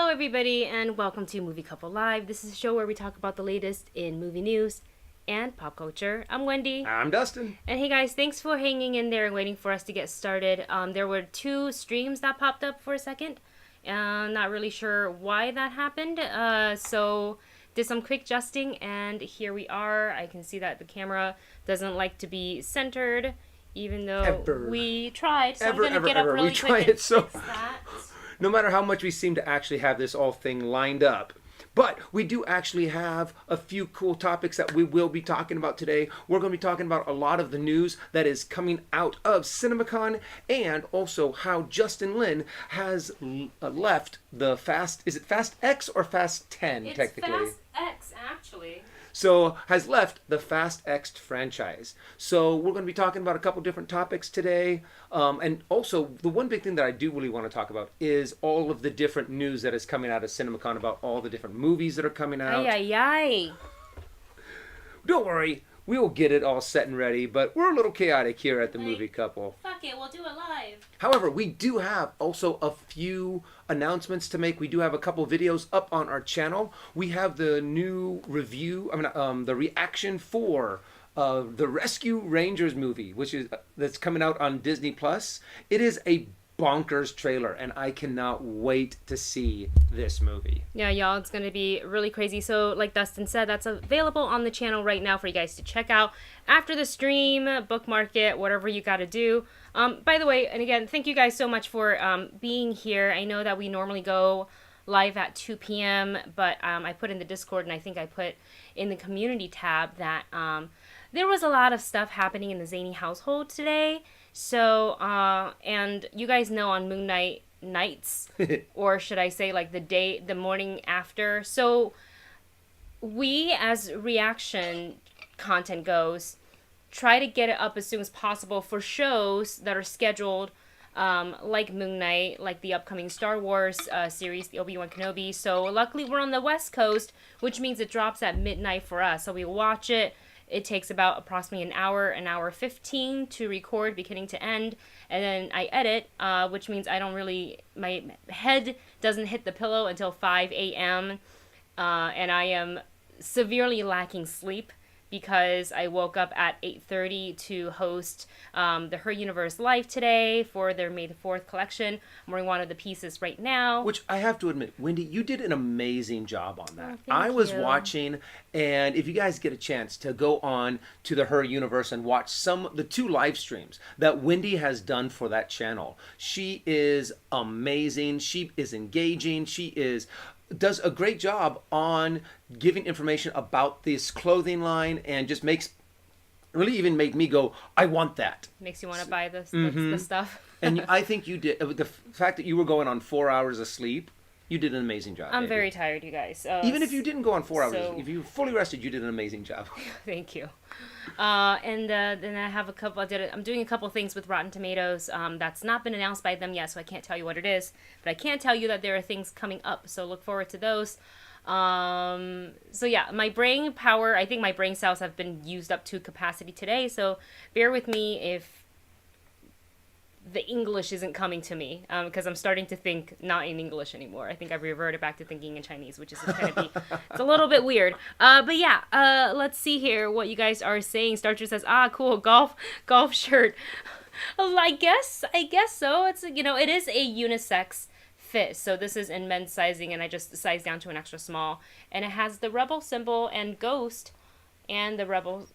Hello everybody and welcome to Movie Couple Live. This is a show where we talk about the latest in movie news and pop culture. I'm Wendy. I'm Dustin. And hey guys, thanks for hanging in there and waiting for us to get started. There were two streams that popped up for a second. Not really sure why that happened. So did some quick adjusting and here we are. I can see that the camera doesn't like to be centered even though we tried. So I'm going to get up really quick and fix that. No matter how much we seem to actually have this all thing lined up. But we do actually have a few cool topics that we will be talking about today. We're going to be talking about a lot of the news that is coming out of Cinemacon and also how Justin Lin has left the is it Fast X or Fast 10 technically? It's Fast X actually. So, has left the Fast X franchise. So, we're going to be talking about a couple different topics today. And also, the one big thing that I do really want to talk about is all of the different news that is coming out of Cinemacon about all the different movies that are coming out. Ay, ay, ay. Don't worry, we will get it all set and ready, but we're a little chaotic here at the Movie Couple. Fuck it, we'll do it live. However, we do have also a few announcements to make. We do have a couple videos up on our channel. We have the new review, the reaction for the Rescue Rangers movie, that's coming out on Disney Plus. It is a bonkers trailer, and I cannot wait to see this movie. Yeah, y'all, it's gonna be really crazy. So, like Dustin said, that's available on the channel right now for you guys to check out after the stream, bookmark it, whatever you gotta do. By the way, and again, thank you guys so much for being here. I know that we normally go live at 2 p.m., but I put in the Discord, and I think I put in the community tab that there was a lot of stuff happening in the Zany household today. So, and you guys know on Moon Night nights, or should I say like the morning after. So we, as reaction content goes, try to get it up as soon as possible for shows that are scheduled, like Moon Knight, like the upcoming Star Wars series, the Obi-Wan Kenobi. So luckily we're on the West Coast, which means it drops at midnight for us. So we watch it. It takes about approximately an hour 15 to record beginning to end. And then I edit, which means my head doesn't hit the pillow until 5 a.m. And I am severely lacking sleep because I woke up at 8:30 to host the Her Universe Live today for their May the 4th collection. I'm wearing one of the pieces right now. Which I have to admit, Wendy, you did an amazing job on that. Oh, I was watching, and if you guys get a chance to go on to the Her Universe and watch the two live streams that Wendy has done for that channel, she is amazing. She is engaging. Does a great job on giving information about this clothing line and just really even made me go, I want that. Makes you want to buy the stuff. And I think you did. The fact that you were going on 4 hours of sleep, you did an amazing job. I'm very tired, you guys. Even if you didn't go on 4 hours, if you were fully rested, you did an amazing job. Thank you. And then I have I'm doing a couple things with Rotten Tomatoes. That's not been announced by them yet, so I can't tell you what it is. But I can tell you that there are things coming up, so look forward to those. So yeah, my brain power, I think my brain cells have been used up to capacity today, so bear with me if the English isn't coming to me, because I'm starting to think not in English anymore. I think I've reverted back to thinking in Chinese, which is going to be, it's a little bit weird. But yeah, let's see here what you guys are saying. Starcher says, cool, golf shirt. I guess so. It's, it is a unisex fit. So this is in men's sizing, and I just sized down to an extra small. And it has the Rebel symbol and Ghost and the Rebel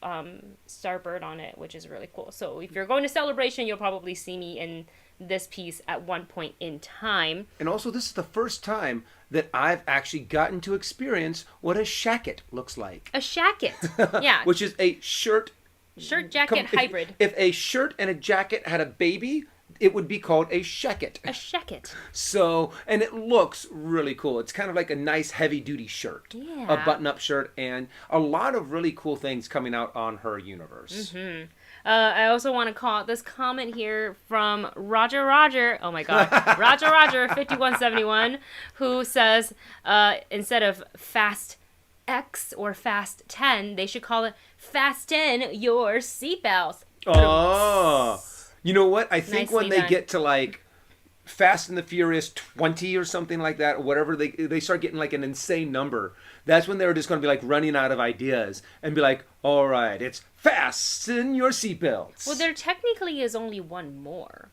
Starbird on it, which is really cool. So if you're going to Celebration, you'll probably see me in this piece at one point in time. And also, this is the first time that I've actually gotten to experience what a shacket looks like. A shacket, yeah. Which is a shirt jacket hybrid. If a shirt and a jacket had a baby, it would be called a shacket. A shacket. So, and it looks really cool. It's kind of like a nice heavy-duty shirt. Yeah. A button-up shirt, and a lot of really cool things coming out on Her Universe. Mm-hmm. I also want to call out this comment here from Roger. Oh my God. Roger 5171, who says instead of Fast X or Fast 10, they should call it Fasten Your Seatbelts. Oh. You know what? I think Nicely when they done. get to like Fast and the Furious 20 or something like that, or whatever, they start getting like an insane number, that's when they're just going to be like running out of ideas and be like, all right, it's fasten your seatbelts. Well, there technically is only one more.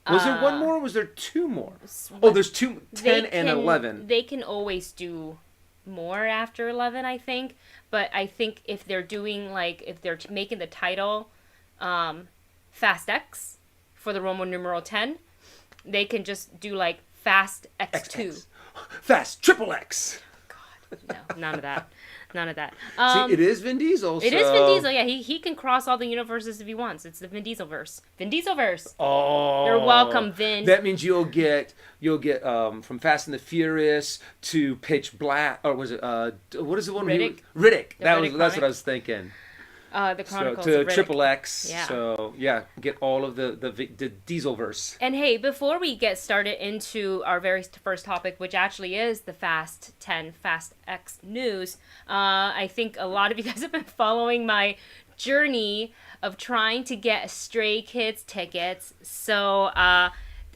Was there one more or was there two more? Oh, there's 10 and 11. They can always do more after 11, I think. But I think if they're doing, like, if they're making the title Fast X for the Roman numeral 10, they can just do, like, Fast X2. XX. Fast Triple X. God, no, none of that. None of that. See, it is Vin Diesel. It is Vin Diesel, yeah. He can cross all the universes if he wants. It's the Vin Diesel verse. Vin Diesel verse. Oh, you're welcome, Vin. That means you'll get from Fast and the Furious to Pitch Black, or was it what is the one? Riddick. Riddick. That's What I was thinking. The Chronicles to of Riddick. Triple X. Yeah. So yeah, get all of the Diesel verse. And hey, before we get started into our very first topic, which actually is the Fast 10 Fast X news, I think a lot of you guys have been following my journey of trying to get Stray Kids tickets. So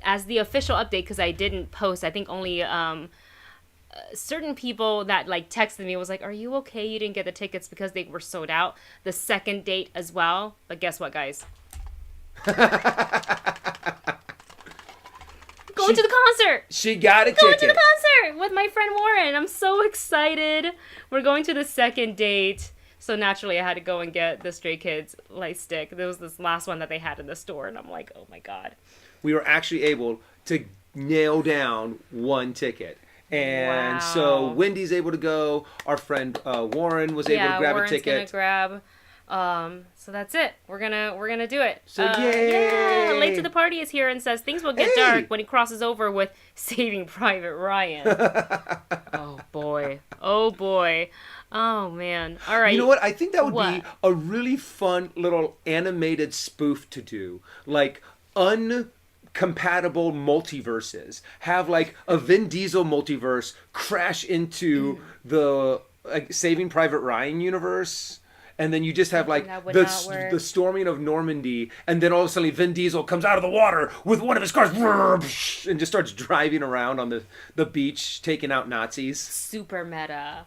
as the official update, because I didn't post, I think only certain people that like texted me was like, are you okay you didn't get the tickets because they were sold out? The second date as well. But guess what, guys? Going to the concert. She got a Going ticket. to the concert with my friend Warren. I'm so excited. We're going to the second date. So naturally I had to go and get the Stray Kids light stick. There was this last one that they had in the store and I'm like, oh my God. We were actually able to nail down one ticket. And Wow. so Wendy's able to go. Our friend Warren was able to grab Warren's a ticket. Gonna grab. So that's it. We're gonna do it. So yay! Yeah, Late to the Party is here and says things will get Hey! dark when he crosses over with Saving Private Ryan. Oh boy. Oh boy. Oh man. All right. You know what? I think that would What? be a really fun little animated spoof to do. Like compatible multiverses. Have like a Vin Diesel multiverse crash into the Saving Private Ryan universe, and then you just have like That would not work. the storming of Normandy, and then all of a sudden Vin Diesel comes out of the water with one of his cars and just starts driving around on the beach taking out Nazis. Super meta.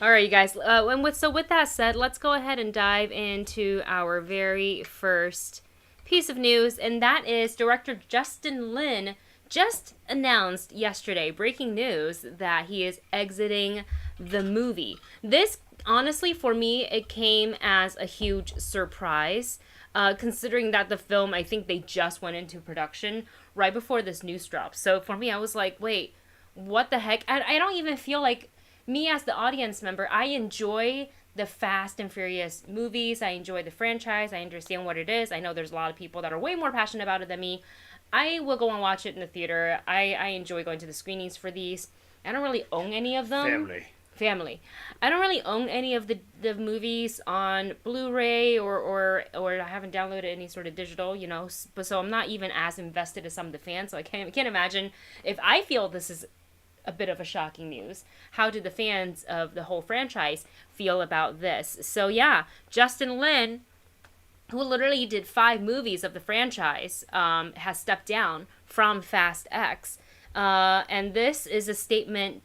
All right, you guys. With that said, let's go ahead and dive into our very first piece of news, and that is director Justin Lin just announced yesterday, breaking news, that he is exiting the movie. This, honestly, for me, it came as a huge surprise, considering that the film, I think they just went into production right before this news dropped. So for me, I was like, wait, what the heck? I don't even feel like, me as the audience member, I enjoy the Fast and Furious movies. I enjoy the franchise. I understand what it is. I know there's a lot of people that are way more passionate about it than me. I will go and watch it in the theater. I enjoy going to the screenings for these. I don't really own any of them. Family. I don't really own any of the movies on Blu-ray or I haven't downloaded any sort of digital, you know. But so I'm not even as invested as some of the fans. So I can't imagine if I feel this is a bit of a shocking news. How did the fans of the whole franchise feel about this? So yeah, Justin Lin, who literally did 5 movies of the franchise, has stepped down from Fast X. And this is a statement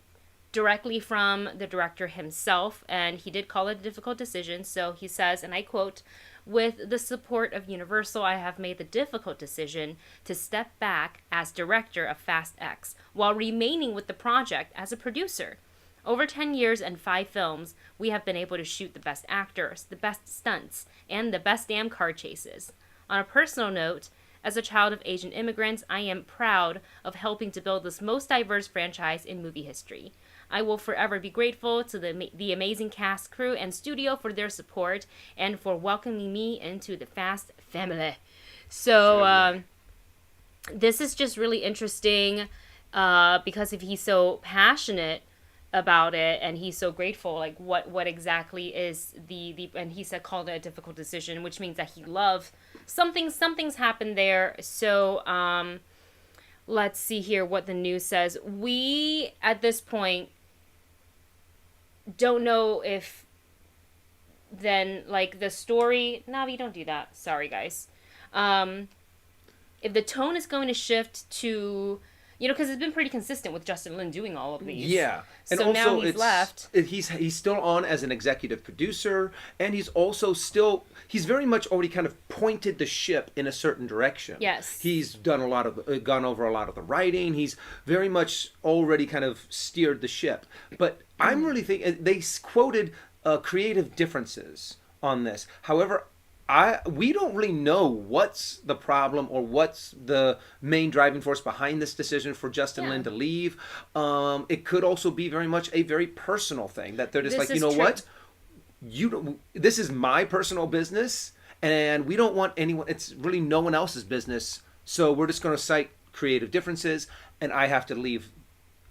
directly from the director himself, and he did call it a difficult decision. So he says, and I quote, "With the support of Universal, I have made the difficult decision to step back as director of Fast X, while remaining with the project as a producer. Over 10 years and 5 films, we have been able to shoot the best actors, the best stunts, and the best damn car chases. On a personal note, as a child of Asian immigrants, I am proud of helping to build this most diverse franchise in movie history. I will forever be grateful to the amazing cast, crew, and studio for their support and for welcoming me into the Fast family." So this is just really interesting because if he's so passionate about it and he's so grateful, like what exactly is the and he said called it a difficult decision, which means that he loved something's happened there. So let's see here what the news says. We at this point don't know if then like the story. Navi, don't do that. Sorry, guys. if the tone is going to shift to, because it's been pretty consistent with Justin Lin doing all of these. Yeah, and so also now he's left. He's still on as an executive producer, and he's also still he's very much already kind of pointed the ship in a certain direction. Yes. He's done a lot of gone over a lot of the writing. He's very much already kind of steered the ship. But I'm really thinking they quoted creative differences on this. However, we don't really know what's the problem or what's the main driving force behind this decision for Justin Lin to leave. It could also be very much a very personal thing that they're just This like, is you know true. what, you don't. This is my personal business, and we don't want anyone. It's really no one else's business. So we're just going to cite creative differences, and I have to leave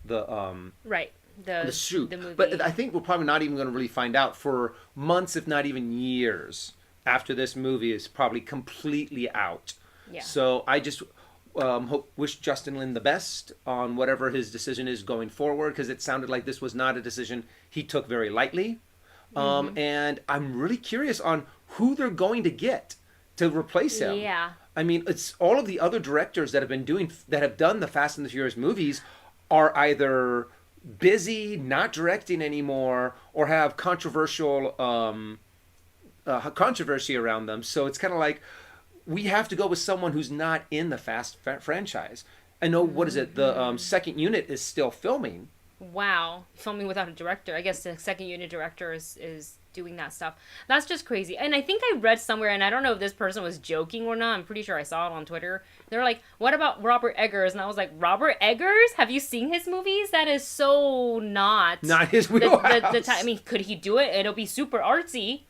the Right. the shoot. The movie. But I think we're probably not even going to really find out for months, if not even years, after this movie is probably completely out. Yeah. So I just wish Justin Lin the best on whatever his decision is going forward, because it sounded like this was not a decision he took very lightly. And I'm really curious on who they're going to get to replace him. Yeah. I mean, it's all of the other directors that have done the Fast and the Furious movies are either busy, not directing anymore, or have controversial controversy around them. So it's kind of like we have to go with someone who's not in the Fast franchise. I know, what is it? The second unit is still filming. Wow. Filming without a director. I guess the second unit director is doing that stuff. That's just crazy. And I think I read somewhere, and I don't know if this person was joking or not. I'm pretty sure I saw it on Twitter. They were like, what about Robert Eggers? And I was like, Robert Eggers? Have you seen his movies? That is so not his wheelhouse. I mean, could he do it? It'll be super artsy.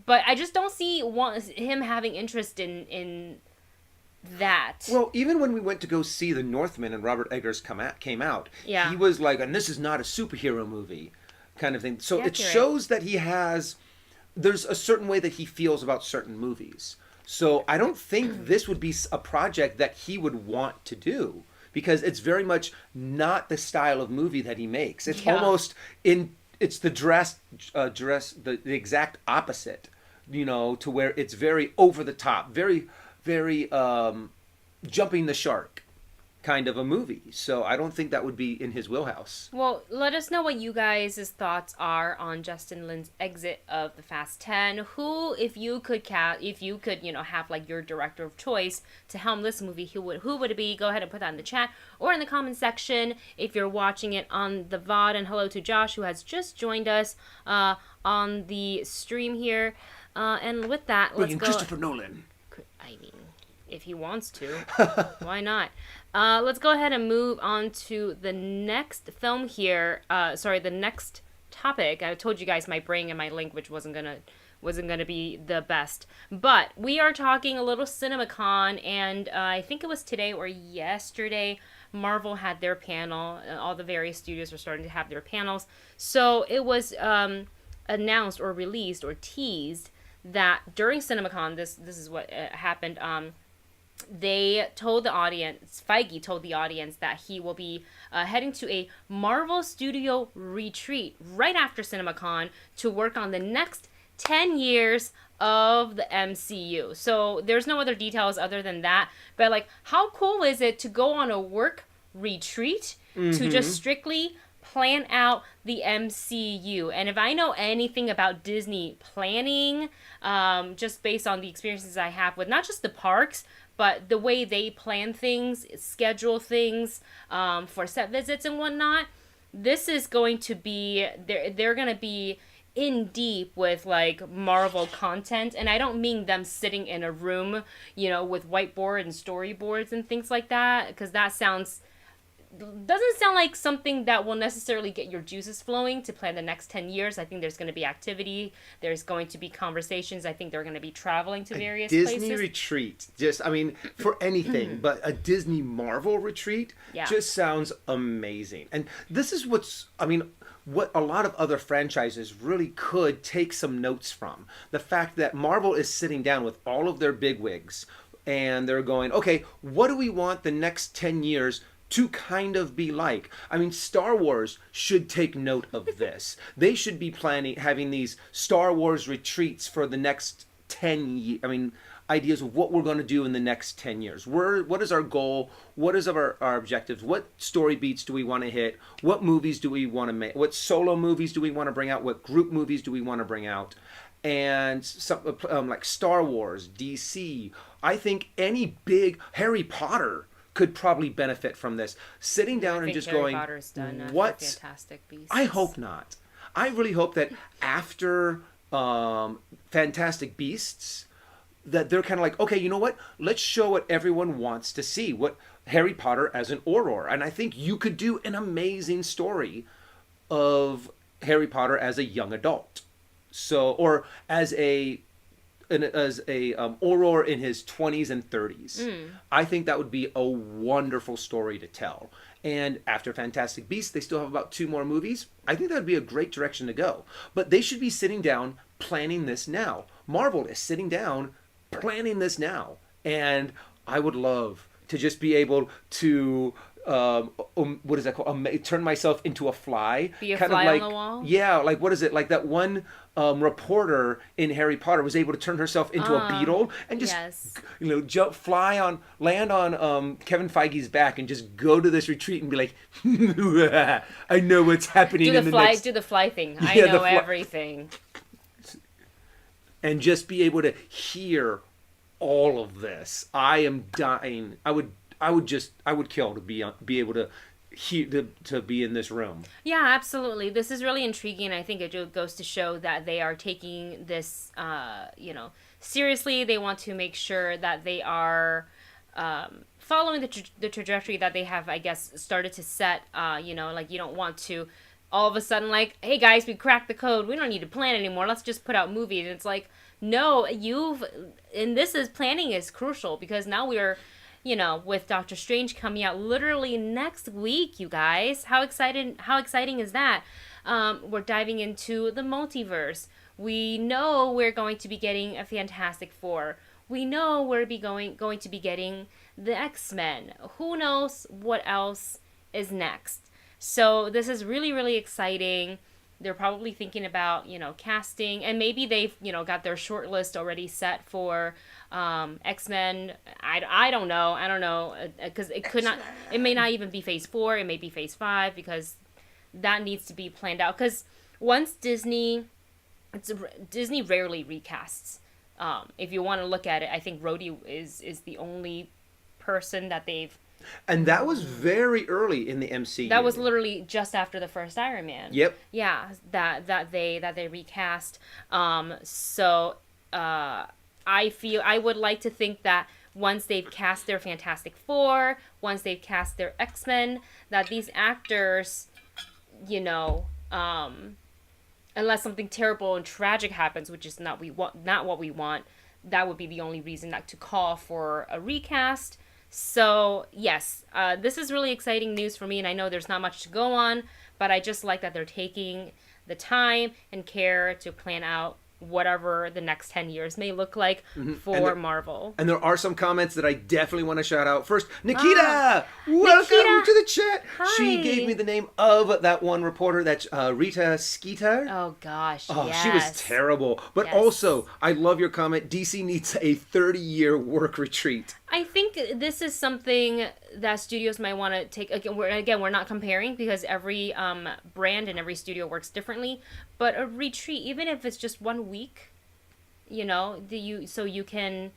But I just don't see him having interest in that. Well, even when we went to go see The Northman and Robert Eggers came out, Yeah. he was like, and this is not a superhero movie kind of thing. So it Accurate. shows that there's a certain way that he feels about certain movies. So I don't think this would be a project that he would want to do, because it's very much not the style of movie that he makes. It's almost it's the the exact opposite, to where it's very over the top, very, very jumping the shark kind of a movie. So I don't think that would be in his wheelhouse. Well, let us know what you guys' thoughts are on Justin Lin's exit of the Fast 10. Who, if you could have like your director of choice to helm this movie, who would it be? Go ahead and put that in the chat or in the comment section if you're watching it on the VOD. And hello to Josh, who has just joined us on the stream here. And with that, let's go. Christopher Nolan. I mean, if he wants to, why not? Let's go ahead and move on to the next film here. The next topic. I told you guys my brain and my language wasn't gonna be the best. But we are talking a little Cinemacon, and I think it was today or yesterday, Marvel had their panel. All the various studios are starting to have their panels. So it was announced or released or teased that during Cinemacon, this is what happened. They told the audience, Feige told the audience, that he will be heading to a Marvel Studio retreat right after CinemaCon to work on the next 10 years of the MCU. So there's no other details other than that. But like, how cool is it to go on a work retreat to just strictly plan out the MCU? And if I know anything about Disney planning, just based on the experiences I have with not just the parks, but the way they plan things, schedule things for set visits and whatnot, this is going to be, they're going to be in deep with like Marvel content. And I don't mean them sitting in a room, with whiteboard and storyboards and things like that, because that doesn't sound like something that will necessarily get your juices flowing to plan the next 10 years. I think there's going to be activity. There's going to be conversations. I think they're going to be traveling to various places. Disney retreat. For anything, but a Disney Marvel retreat just sounds amazing. And this is what a lot of other franchises really could take some notes from. The fact that Marvel is sitting down with all of their bigwigs and they're going, okay, what do we want the next 10 years to kind of be like? Star Wars should take note of this. They should be having these Star Wars retreats for the next 10 years. ideas of what we're going to do in the next 10 years. What is our goal? What is our objectives? What story beats do we want to hit? What movies do we want to make? What solo movies do we want to bring out? What group movies do we want to bring out? And some like Star Wars, DC. I think any big Harry Potter could probably benefit from this. Sitting down and just Harry going, Potter's done what? Fantastic Beasts. I hope not. I really hope that after Fantastic Beasts, that they're kind of like, okay, you know what? Let's show what everyone wants to see. What Harry Potter as an Auror. And I think you could do an amazing story of Harry Potter as a young adult. So, or as a Auror in his 20s and 30s. I think that would be a wonderful story to tell. And after Fantastic Beasts, they still have about 2 more movies. I think that would be a great direction to go. But they should be sitting down planning this now. Marvel is sitting down planning this now. And I would love to just be able to what is that called? Turn myself into a fly. Be a kind fly of like, on the wall? Yeah, like what is it? Like that one reporter in Harry Potter was able to turn herself into a beetle and just fly on, land on Kevin Feige's back and just go to this retreat and be like, I know what's happening. Do the fly thing. I know everything. And just be able to hear all of this. I am dying. I would kill to be able to to be in this room. Yeah, absolutely. This is really intriguing. I think it goes to show that they are taking this, seriously. They want to make sure that they are following the trajectory that they have, I guess, started to set. You don't want to all of a sudden like, hey guys, we cracked the code. We don't need to plan anymore. Let's just put out movies. And it's like, no, planning is crucial because now we're, with Doctor Strange coming out literally next week, you guys. How exciting is that? We're diving into the multiverse. We know we're going to be getting a Fantastic Four. We know we're going to be getting the X-Men. Who knows what else is next? So this is really, really exciting. They're probably thinking about, casting, and maybe they've, got their short list already set for X-Men. I don't know, because it may not even be Phase 4, it may be Phase 5, because that needs to be planned out. Because once Disney rarely recasts. If you want to look at it, I think Rhodey is the only person that they've. And that was very early in the MCU. That was literally just after the first Iron Man. Yep. Yeah, that they recast. So I would like to think that once they've cast their Fantastic Four, once they've cast their X-Men, that these actors, unless something terrible and tragic happens, which is not what we want, that would be the only reason not to call for a recast. So, yes, this is really exciting news for me, and I know there's not much to go on, but I just like that they're taking the time and care to plan out whatever the next 10 years may look like for Marvel. And there are some comments that I definitely want to shout out. First, Nikita! Welcome to the chat! Hi. She gave me the name of that one reporter, that's Rita Skeeter. Oh, gosh, yes. She was terrible. But also, I love your comment, DC needs a 30-year work retreat. I think this is something that studios might want to take. Again, we're not comparing because every brand and every studio works differently. But a retreat, even if it's just 1 week, so you can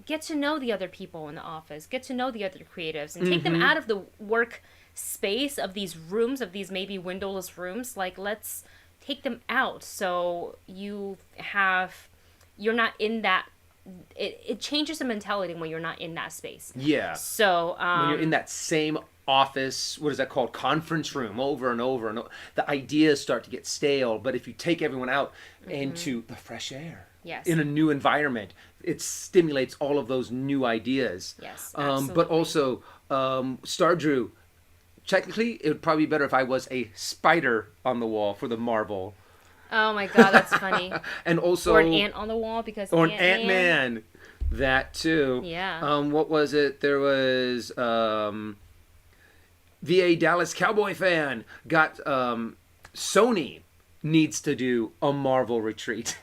get to know the other people in the office, get to know the other creatives, and take them out of the work space of these rooms, of these maybe windowless rooms. Like, let's take them out so you're not in that. It changes the mentality when you're not in that space. Yeah. So when you're in that same office, what is that called? Conference room, over and over and over, the ideas start to get stale. But if you take everyone out into the fresh air, yes, in a new environment, it stimulates all of those new ideas. Yes, absolutely. But also, Star Drew, technically, it would probably be better if I was a spider on the wall for the Marvel. Oh my god, that's funny. And also, or an ant on the wall because or an Ant-Man. That too. Yeah. What was it? There was VA Dallas Cowboy fan got Sony needs to do a Marvel retreat.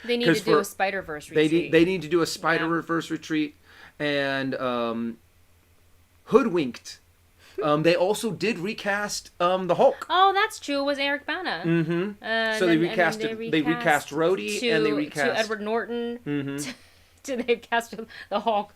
They need to do a Spider-Verse retreat. They need to do a Spider-Verse retreat. And Hoodwinked. They also did recast the Hulk. Oh, that's true. It was Eric Bana. Mm-hmm. So they recast Rhodey and they recast to Edward Norton. Mm-hmm. They cast the Hulk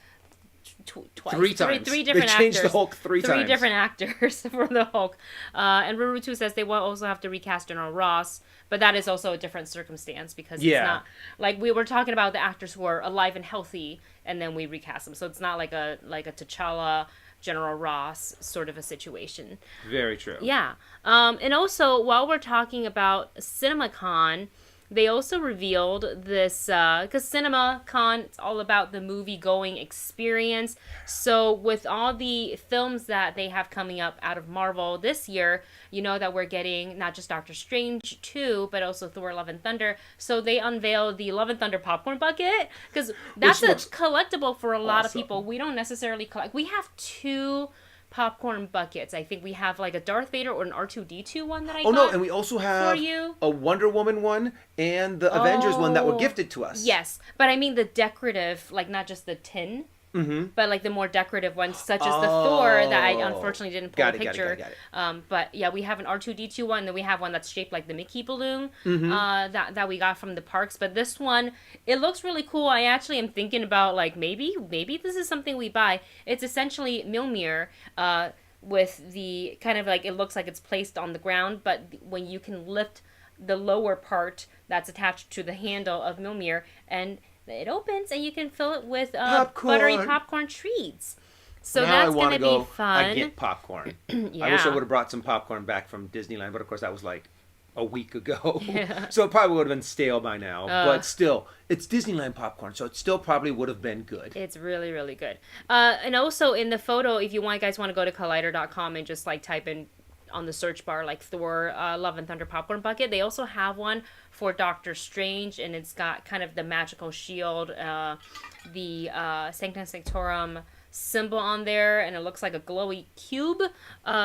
twice. Three times. Three different actors. They changed the Hulk three times. Three different actors for the Hulk. And Rurutu says they will also have to recast General Ross, but that is also a different circumstance because it's not like we were talking about the actors who are alive and healthy, and then we recast them. So it's not like a T'Challa, General Ross sort of a situation. Very true. Yeah. And also, while we're talking about Cinemacon, they also revealed this, because Cinemacon, it's all about the movie-going experience. So with all the films that they have coming up out of Marvel this year, you know that we're getting not just Doctor Strange 2, but also Thor Love and Thunder. So they unveiled the Love and Thunder popcorn bucket, because that's a collectible for a lot of people. We don't necessarily collect. We have 2 popcorn buckets. I think we have like a Darth Vader or an R2-D2 one that I got. Oh no, and we also have a Wonder Woman one and the Avengers one that were gifted to us. Yes, but I mean the decorative, like not just the tin, but like the more decorative ones, such as the Thor that I unfortunately didn't pull a picture. Got it. But yeah, we have an R2-D2 one, and then we have one that's shaped like the Mickey balloon that we got from the parks. But this one, it looks really cool. I actually am thinking about like maybe this is something we buy. It's essentially Mjolnir with the kind of like, it looks like it's placed on the ground, but when you can lift the lower part that's attached to the handle of Mjolnir, and it opens and you can fill it with buttery popcorn treats. So now that's going to be fun. I get popcorn. Yeah. I wish I would have brought some popcorn back from Disneyland, but of course that was like a week ago. Yeah. So it probably would have been stale by now. But still, it's Disneyland popcorn, so it still probably would have been good. It's really, really good. And also in the photo, if you guys want to go to Collider.com and just like type in on the search bar like Thor Love and Thunder popcorn bucket, they also have one for Doctor Strange, and it's got kind of the magical shield, the Sanctum Sanctorum symbol on there, and it looks like a glowy cube.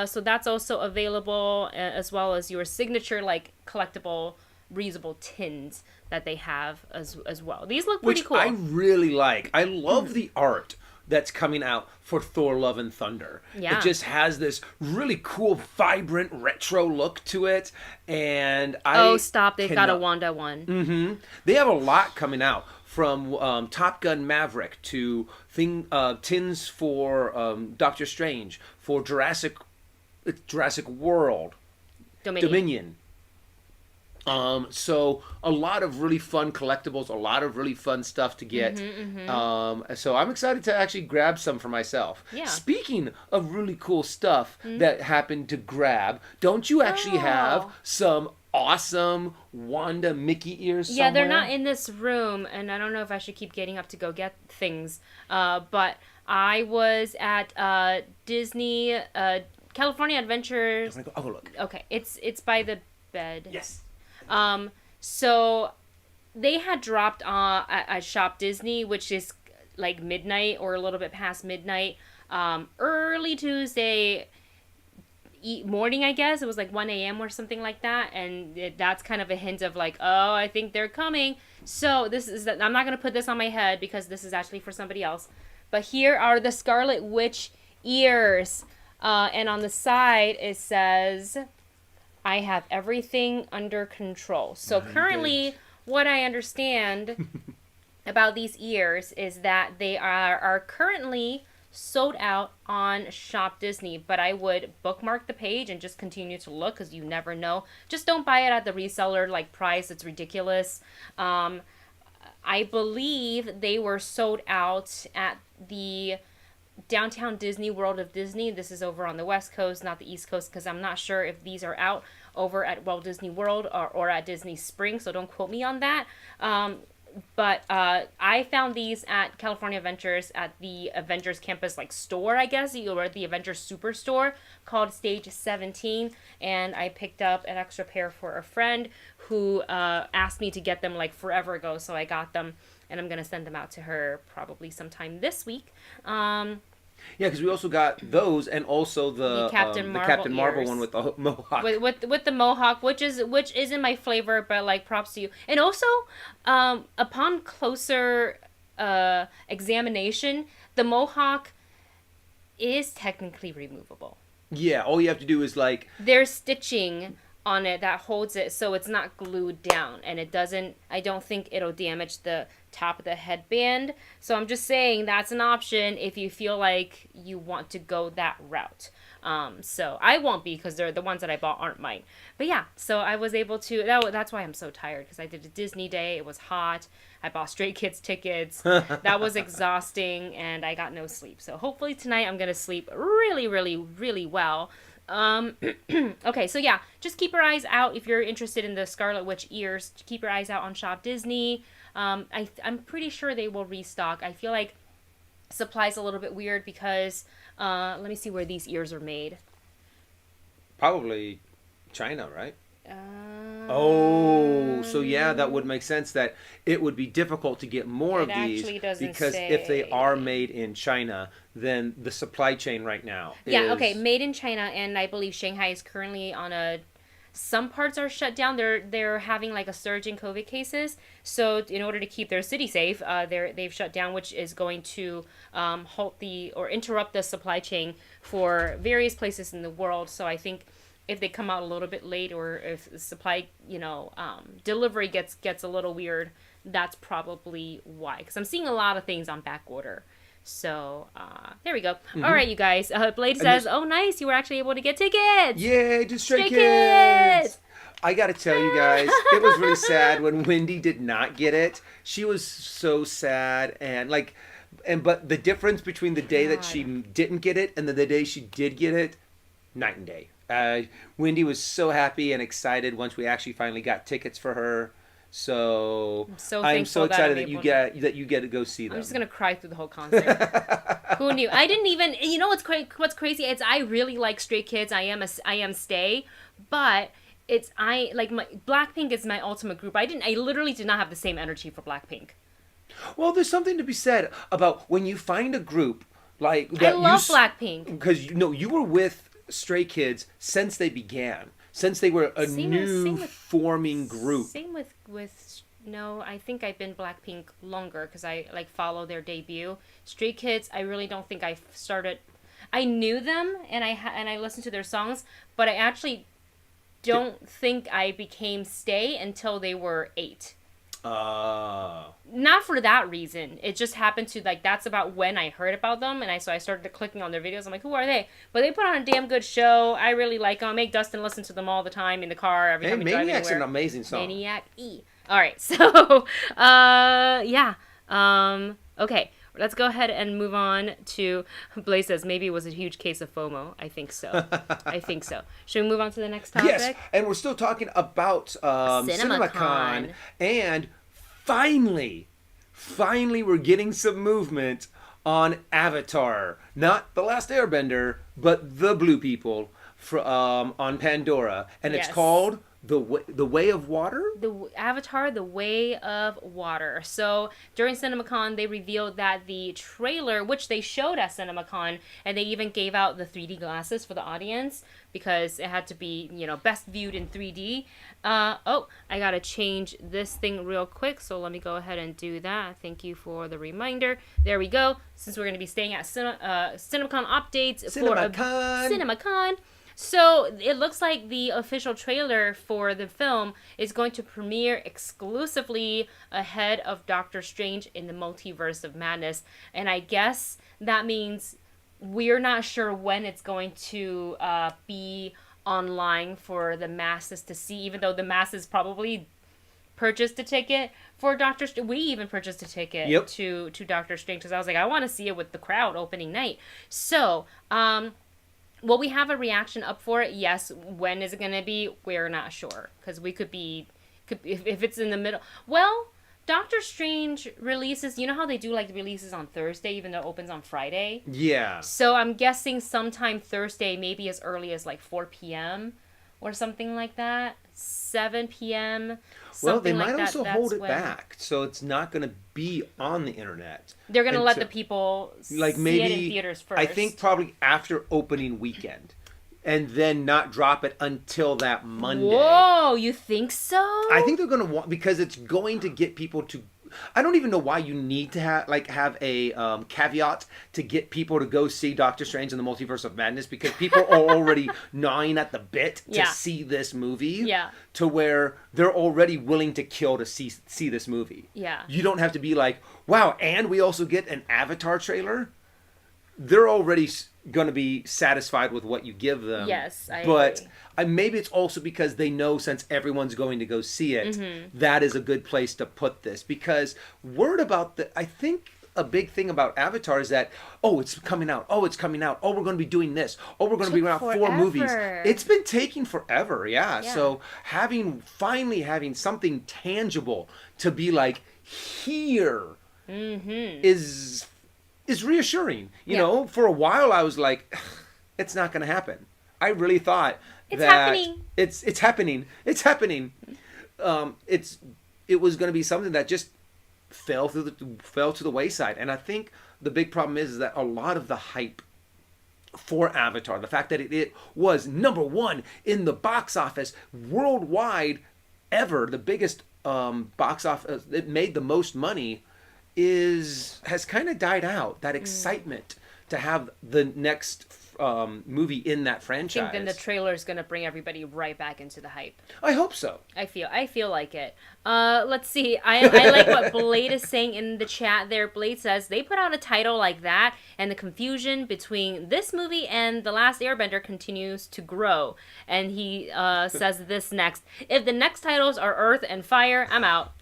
So that's also available, as well as your signature like collectible reusable tins that they have as well. These look pretty cool. Which I really like. I love the art that's coming out for Thor Love and Thunder. Yeah. It just has this really cool, vibrant, retro look to it. And they've got a Wanda one. Mm-hmm. They have a lot coming out, from Top Gun Maverick to tins for Doctor Strange, for Jurassic World, Dominion. So a lot of really fun collectibles, a lot of really fun stuff to get. So I'm excited to actually grab some for myself. Yeah. Speaking of really cool stuff that happened to grab, don't you actually have some awesome Wanda Mickey ears somewhere? Yeah, they're not in this room, and I don't know if I should keep getting up to go get things. But I was at Disney California Adventures. Oh, look. Okay, it's by the bed. Yes. So they had dropped at Shop Disney, which is like midnight or a little bit past midnight, early Tuesday morning, I guess. It was like 1 a.m. or something like that, and that's kind of a hint of like, oh, I think they're coming. So I'm not going to put this on my head because this is actually for somebody else. But here are the Scarlet Witch ears, and on the side it says, I have everything under control. So currently, what I understand about these ears is that they are currently sold out on Shop Disney, but I would bookmark the page and just continue to look, because you never know. Just don't buy it at the reseller like price. It's ridiculous. I believe they were sold out at the Downtown Disney World of Disney. This is over on the West Coast, not the East Coast, because I'm not sure if these are out over at Walt Disney World or at Disney Springs, so don't quote me on that. But I found these at California Adventures at the Avengers Campus store, I guess, or the Avengers Superstore called Stage 17, and I picked up an extra pair for a friend who asked me to get them forever ago, so I got them, and I'm going to send them out to her probably sometime this week. Yeah, because we also got those, and also The Captain the Marvel Captain Marvel ears. one with the mohawk. With the mohawk, which isn't my flavor, but like props to you. And also, upon closer examination, the mohawk is technically removable. Yeah, all you have to do is like, There's stitching on it that holds it so it's not glued down, and it doesn't, I don't think it'll damage the top of the headband. So I'm just saying that's an option if you feel like you want to go that route. So I won't be, because they're the ones that I bought aren't mine. But yeah, so I was able to, that's why I'm so tired, because I did a Disney day. It was hot. I bought Stray Kids tickets. That was exhausting, and I got no sleep. So hopefully tonight I'm going to sleep really, really, really well. Okay, so yeah, just keep your eyes out if you're interested in the Scarlet Witch ears. Keep your eyes out on Shop Disney. I'm pretty sure they will restock. I feel like supply's a little bit weird because let me see where these ears are made. probably China, right? Um, Oh, so yeah, that would make sense that it would be difficult to get more It of these actually doesn't because if they say. are made in China, then the supply chain right now Yeah, is okay, made in China, and I believe Shanghai is currently on a. Some parts are shut down. They're having like a surge in COVID cases. So in order to keep their city safe, they've shut down, which is going to halt the or interrupt the supply chain for various places in the world. So I think if they come out a little bit late, or if the supply, delivery gets a little weird, that's probably why. Because I'm seeing a lot of things on back order. So there we go. All right, you guys. Blade says, "Oh, nice! You were actually able to get tickets. Yay, to Stray Stray Kids! Kids! I gotta tell you guys, it was really sad when Wendy did not get it. She was so sad, and but the difference between the day that she didn't get it and then the day she did get it, night and day. Wendy was so happy and excited once we actually finally got tickets for her. So I'm so excited that you get to go see them. I'm just gonna cry through the whole concert. Who knew? I didn't even. You know what's crazy? It's I really like Stray Kids. I am Stay, but my Blackpink is my ultimate group. I literally did not have the same energy for Blackpink. Well, there's something to be said about when you find a group like that. I love Blackpink because you were with Stray Kids since they began. Since they were a forming group. Same with no, I think I've been Blackpink longer because I follow their debut. Stray Kids, I really don't think I started. I knew them and I listened to their songs, but I actually don't think I became Stay until they were 8. Not for that reason. It just happened to that's about when I heard about them, and so I started clicking on their videos. I'm like, who are they? But they put on a damn good show. I really like them. I make Dustin listen to them all the time in the car every time we drive anywhere. Maniac's an amazing song. Maniac E. All right, so yeah. Okay, let's go ahead and move on to Blaze says maybe it was a huge case of FOMO. I think so. I think so. Should we move on to the next topic? Yes, and we're still talking about Cinemacon, and finally we're getting some movement on Avatar. Not The Last Airbender, but the Blue People on Pandora. And it's called The Way of Water? The Avatar, The Way of Water. So during Cinemacon, they revealed that the trailer, which they showed at Cinemacon, and they even gave out the 3D glasses for the audience because it had to be, best viewed in 3D. I gotta change this thing real quick, so let me go ahead and do that. Thank you for the reminder. There we go. Since we're gonna be staying at Cinemacon updates for Cinemacon. So it looks like the official trailer for the film is going to premiere exclusively ahead of Doctor Strange in the Multiverse of Madness. And I guess that means we're not sure when it's going to be online for the masses to see, even though the masses probably purchased a ticket for Doctor Strange. We even purchased a ticket to Doctor Strange because I was like, I want to see it with the crowd opening night. So, will we have a reaction up for it? Yes. When is it going to be? We're not sure. Because we could if it's in the middle. Well, Doctor Strange releases, you know how they do releases on Thursday, even though it opens on Friday? Yeah. So I'm guessing sometime Thursday, maybe as early as 4 p.m. or something like that. 7 p.m. Well, they something might like that. also That's hold it when back, so it's not going to be on the internet. they're gonna let the until- people like see it in maybe theaters first. I think probably after opening weekend, and then not drop it until that Monday. Whoa, you think so? I think they're going to want, because it's going to get people to. I don't even know why you need to have a caveat to get people to go see Doctor Strange and the Multiverse of Madness, because people are already gnawing at the bit to Yeah. see this movie. Yeah. To where they're already willing to kill to see this movie. Yeah. You don't have to be like, wow, and we also get an Avatar trailer. They're already going to be satisfied with what you give them. Yes, I but agree. maybe it's also because they know, since everyone's going to go see it, Mm-hmm. that is a good place to put this. Because word about I think a big thing about Avatar is that, oh, it's coming out. Oh, it's coming out. Oh, we're going to be doing this. Oh, we're going to be Took out 4 forever. movies. It's been taking forever, yeah. Yeah. So finally having something tangible to be like, here Mm-hmm. is reassuring. You Yeah. know, for a while I was like, it's not going to happen. I really thought It's that happening. It's happening. It's happening. It was going to be something that just fell to the wayside. And I think the big problem is that a lot of the hype for Avatar, the fact that it was #1 in the box office worldwide ever, the biggest box office, it made the most money, has kind of died out. That excitement to have the next movie in that I franchise. think then the trailer is gonna bring everybody right back into the hype. I hope so. I feel like it. Let's see. I like what Blade is saying in the chat there. Blade says they put out a title like that, and the confusion between this movie and The Last Airbender continues to grow. And he says this next: if the next titles are Earth and Fire, I'm out.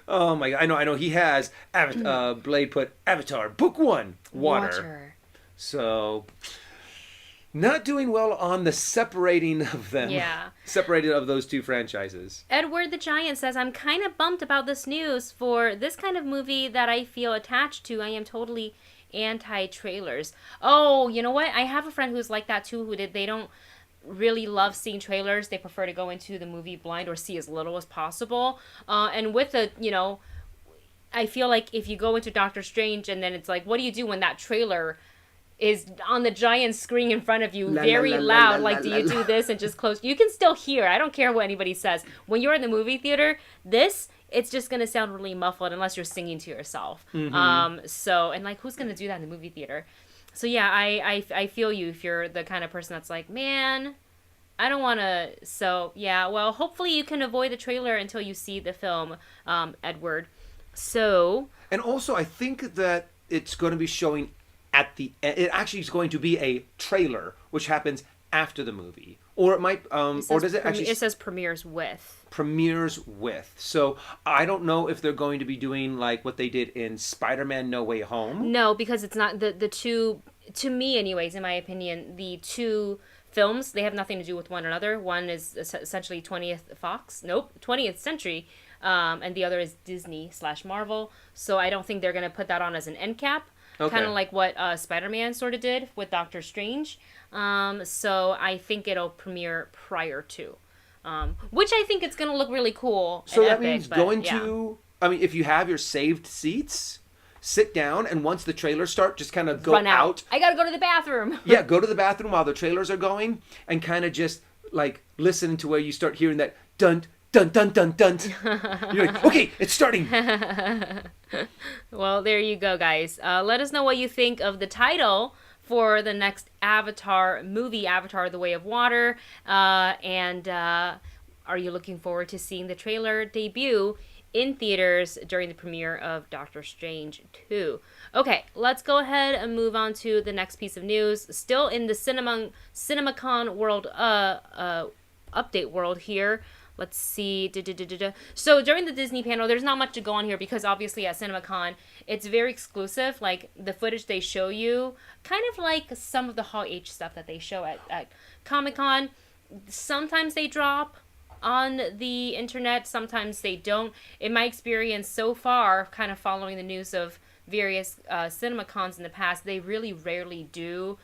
Oh my god! I know. He has Blade put Avatar Book 1 water. So, not doing well on the separating of them. Yeah. Separated of those two franchises. Edward the Giant says, I'm kind of bummed about this news. For this kind of movie that I feel attached to, I am totally anti-trailers. Oh, you know what? I have a friend who's like that too, they don't really love seeing trailers. They prefer to go into the movie blind or see as little as possible. And with I feel like if you go into Doctor Strange and then it's like, what do you do when that trailer is on the giant screen in front of you, very loud? Like, do you do this and just close? You can still hear. I don't care what anybody says. When you're in the movie theater, it's just going to sound really muffled unless you're singing to yourself. Mm-hmm. And like, who's going to do that in the movie theater? So yeah, I feel you if you're the kind of person that's like, man, I don't want to. So yeah, well, hopefully you can avoid the trailer until you see the film, Edward. So. And also, I think that it's going to be showing at the end. It actually is going to be a trailer, which happens after the movie. Or it might, or does it actually... It says premieres with. Premieres with. So I don't know if they're going to be doing like what they did in Spider-Man No Way Home. No, because it's not the two, to me anyways, in my opinion, the two films, they have nothing to do with one another. One is essentially 20th century, and the other is Disney/Marvel. So I don't think they're going to put that on as an end cap. Okay. Kind of like what Spider-Man sort of did with Doctor Strange. So I think it'll premiere prior to. Which I think it's going to look really cool. So and that epic, means if you have your saved seats, sit down, and once the trailers start, just kind of go Run out. I got to go to the bathroom. Yeah, go to the bathroom while the trailers are going, and kind of just like listen to where you start hearing that dun dun dun dun dun. You're like, okay, it's starting. Well, there you go, guys. Let us know what you think of the title for the next Avatar movie, Avatar: The Way of Water. And are you looking forward to seeing the trailer debut in theaters during the premiere of Doctor Strange 2? Okay, let's go ahead and move on to the next piece of news. Still in the Cinemacon world, update world here. Let's see. So during the Disney panel, there's not much to go on here because obviously at Cinemacon, it's very exclusive. Like the footage they show you, kind of like some of the Hall H stuff that they show at Comic-Con. Sometimes they drop on the internet, sometimes they don't. In my experience so far, kind of following the news of various Cinemacons in the past, they really rarely do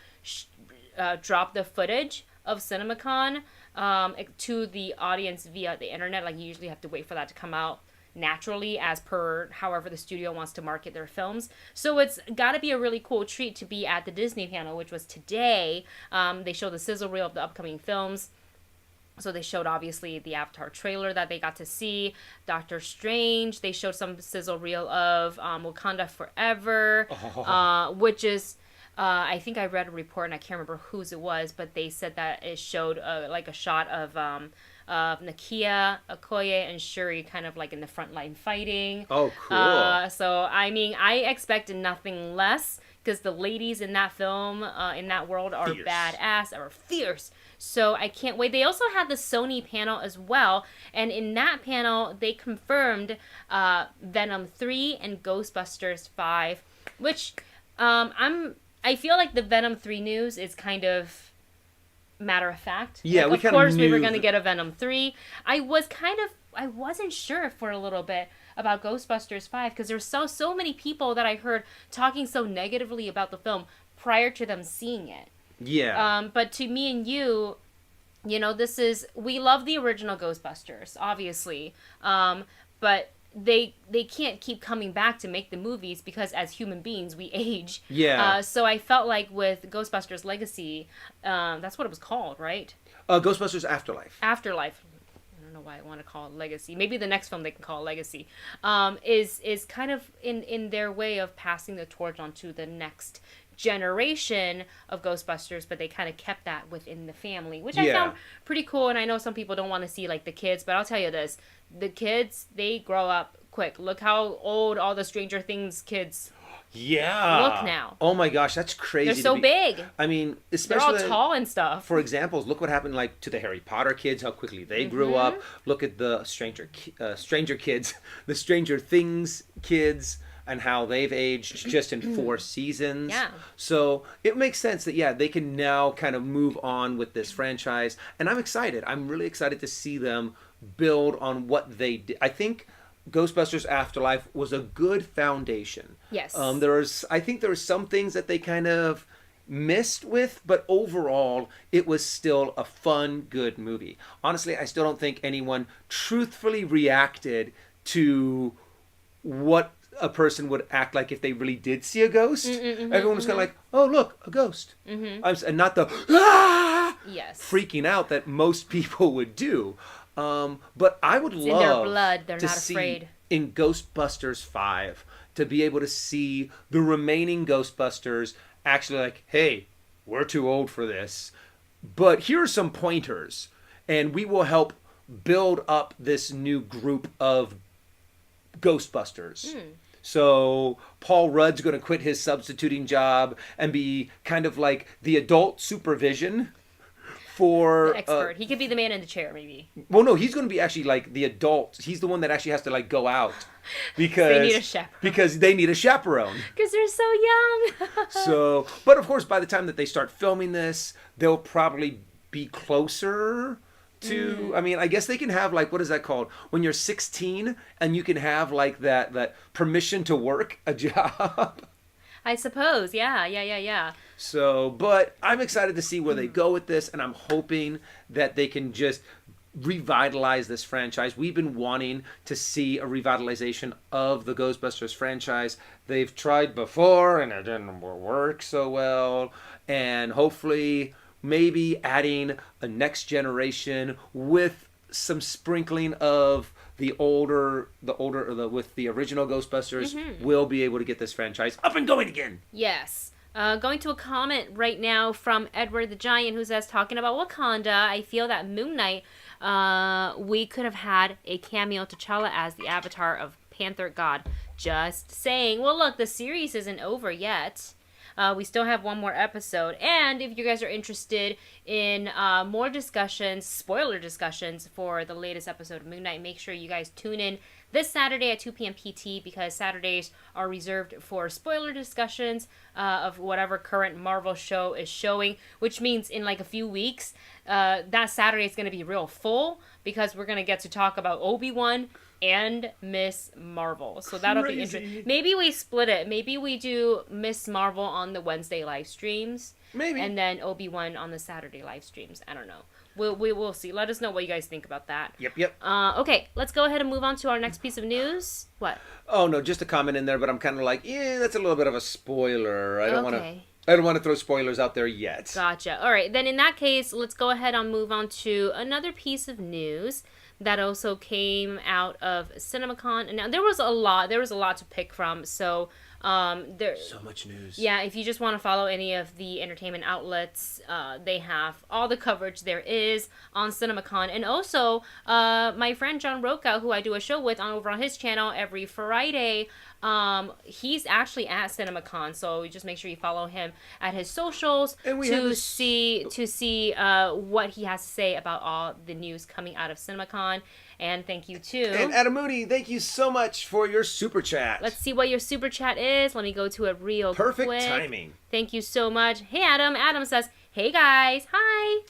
drop the footage of Cinemacon. to the audience via the internet. Like, you usually have to wait for that to come out naturally as per however the studio wants to market their films. So it's got to be a really cool treat to be at the Disney panel, which was today. They showed the sizzle reel of the upcoming films. So they showed, obviously, the Avatar trailer that they got to see, Doctor Strange. They showed some sizzle reel of Wakanda Forever, which is, I think I read a report, and I can't remember whose it was, but they said that it showed like a shot of Nakia, Okoye, and Shuri kind of like in the front line fighting. Oh, cool. So, I mean, I expected nothing less, because the ladies in that film, in that world, are badass, are fierce. So I can't wait. They also had the Sony panel as well, and in that panel, they confirmed Venom 3 and Ghostbusters 5, which I feel like the Venom 3 news is kind of matter of fact. Yeah, like, of course we were going to get a Venom 3. I wasn't sure for a little bit about Ghostbusters 5, because there's so many people that I heard talking so negatively about the film prior to them seeing it. Yeah. But to me and you, we love the original Ghostbusters, obviously. But they can't keep coming back to make the movies, because as human beings we age. Yeah. So I felt like with Ghostbusters Legacy, that's what it was called, right? Ghostbusters Afterlife. Afterlife. I don't know why I want to call it Legacy. Maybe the next film they can call it Legacy. Is kind of in their way of passing the torch on to the next generation of Ghostbusters, but they kind of kept that within the family, which I found pretty cool. And I know some people don't want to see like the kids, but I'll tell you this, the kids, they grow up quick. Look how old all the Stranger Things kids look now. Oh my gosh, that's crazy. They're so big. I mean, especially they're all tall and stuff. For examples, look what happened like to the Harry Potter kids, how quickly they grew up. Look at the Stranger kids, the Stranger Things kids, and how they've aged just in 4 seasons. Yeah. So it makes sense that, they can now kind of move on with this franchise. And I'm excited. I'm really excited to see them build on what they did. I think Ghostbusters Afterlife was a good foundation. Yes. I think there were some things that they kind of missed with, but overall, it was still a fun, good movie. Honestly, I still don't think anyone truthfully reacted to what a person would act like if they really did see a ghost. Everyone was kind of like, oh, look, a ghost. And not the freaking out that most people would do. But I would love in their blood. They're to not see afraid. In Ghostbusters 5 to be able to see the remaining Ghostbusters actually like, hey, we're too old for this, but here are some pointers, and we will help build up this new group of Ghostbusters. So Paul Rudd's going to quit his substituting job and be kind of like the adult supervision for... The expert. He could be the man in the chair, maybe. Well, no, he's going to be actually like the adult. He's the one that actually has to like go out. Because they need a chaperone. Because they need a chaperone. Because they're so young. But of course, by the time that they start filming this, they'll probably be closer to, I mean, I guess they can have like, what is that called? When you're 16 and you can have like that permission to work a job. I suppose, yeah. So, but I'm excited to see where they go with this, and I'm hoping that they can just revitalize this franchise. We've been wanting to see a revitalization of the Ghostbusters franchise. They've tried before, and it didn't work so well, and hopefully maybe adding a next generation with some sprinkling of the older with the original Ghostbusters, will be able to get this franchise up and going again. Yes. Going to a comment right now from Edward the Giant, who says, talking about Wakanda, I feel that Moon Knight, we could have had a cameo T'Challa as the avatar of Panther God. Just saying. Well, look, the series isn't over yet. We still have one more episode. And if you guys are interested in more discussions, spoiler discussions for the latest episode of Moon Knight, make sure you guys tune in this Saturday at 2 p.m. PT, because Saturdays are reserved for spoiler discussions of whatever current Marvel show is showing, which means in like a few weeks, that Saturday is going to be real full, because we're going to get to talk about Obi-Wan and Miss Marvel. So that'll be interesting. Maybe we split it. Maybe we do Miss Marvel on the Wednesday live streams. Maybe. And then Obi-Wan on the Saturday live streams. I don't know. we will see. Let us know what you guys think about that. Yep. Okay, let's go ahead and move on to our next piece of news. What? Oh no, just a comment in there, but I'm kind of like, yeah, that's a little bit of a spoiler. I don't want to. Okay. I don't want to throw spoilers out there yet. Gotcha. All right, then in that case, let's go ahead and move on to another piece of news that also came out of Cinemacon. And now there was a lot to pick from. So there. So much news. Yeah, if you just want to follow any of the entertainment outlets, they have all the coverage there is on Cinemacon. And also, my friend John Roca, who I do a show with over on his channel every Friday, he's actually at Cinemacon, so just make sure you follow him at his socials to see what he has to say about all the news coming out of Cinemacon. And thank you too. And Adam Mooney, thank you so much for your super chat. Let's see what your super chat is. Let me go to it real quick. Perfect timing. Thank you so much. Hey Adam. Adam says, "Hey guys, hi.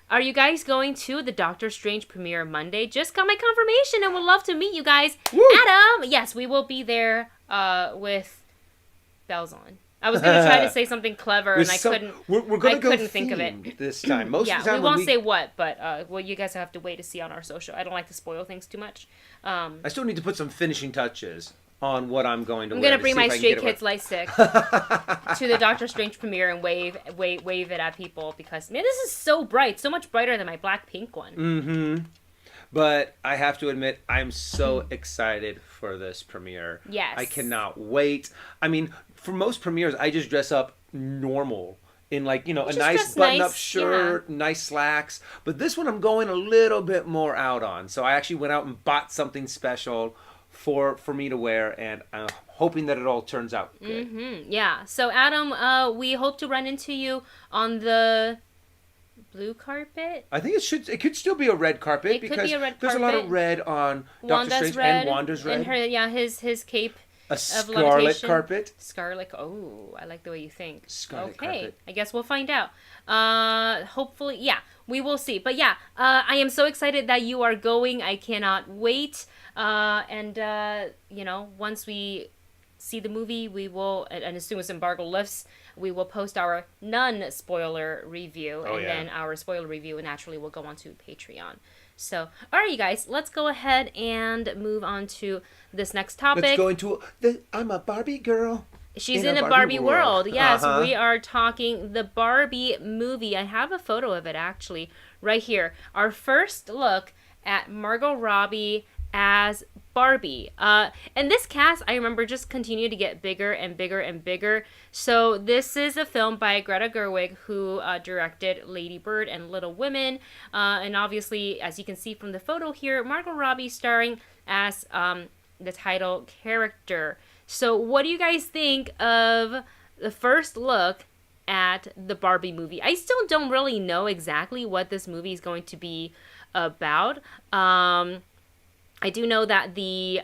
Are you guys going to the Doctor Strange premiere Monday? Just got my confirmation and would love to meet you guys." Woo! Adam, yes, we will be there with bells on. I was gonna try to say something clever and I couldn't. We're gonna I go couldn't think of it this time. Most of the time, we won't say what, but well, you guys have to wait to see on our social. I don't like to spoil things too much. I still need to put some finishing touches on what I'm going to. I'm gonna bring my Stray Kids light stick to the Doctor Strange premiere and wave it at people because man, this is so bright, so much brighter than my black pink one. Mm-hmm. But I have to admit, I'm so excited for this premiere. Yes. I cannot wait. I mean, for most premieres, I just dress up normal in like, a nice button-up shirt, nice slacks. But this one I'm going a little bit more out on. So I actually went out and bought something special for me to wear, and I'm hoping that it all turns out good. Mm-hmm. Yeah. So Adam, we hope to run into you on the blue carpet. I think it could still be a red carpet because there's a lot of red on Doctor Strange and Wanda's red. And her, his cape. A scarlet carpet. Scarlet. Oh, I like the way you think. Scarlet carpet. I guess we'll find out. Hopefully, yeah, we will see. But yeah, I am so excited that you are going. I cannot wait. Once we see the movie, we will, and as soon as embargo lifts, we will post our non-spoiler review, then our spoiler review naturally will go on to Patreon. So, all right, you guys, let's go ahead and move on to this next topic. Let's go into I'm a Barbie girl. She's in a Barbie world. Yes, we are talking the Barbie movie. I have a photo of it, actually, right here. Our first look at Margot Robbie as Barbie. And this cast, I remember, just continued to get bigger and bigger and bigger. So this is a film by Greta Gerwig, who directed Lady Bird and Little Women. And obviously, as you can see from the photo here, Margot Robbie starring as the title character. So what do you guys think of the first look at the Barbie movie? I still don't really know exactly what this movie is going to be about. I do know that the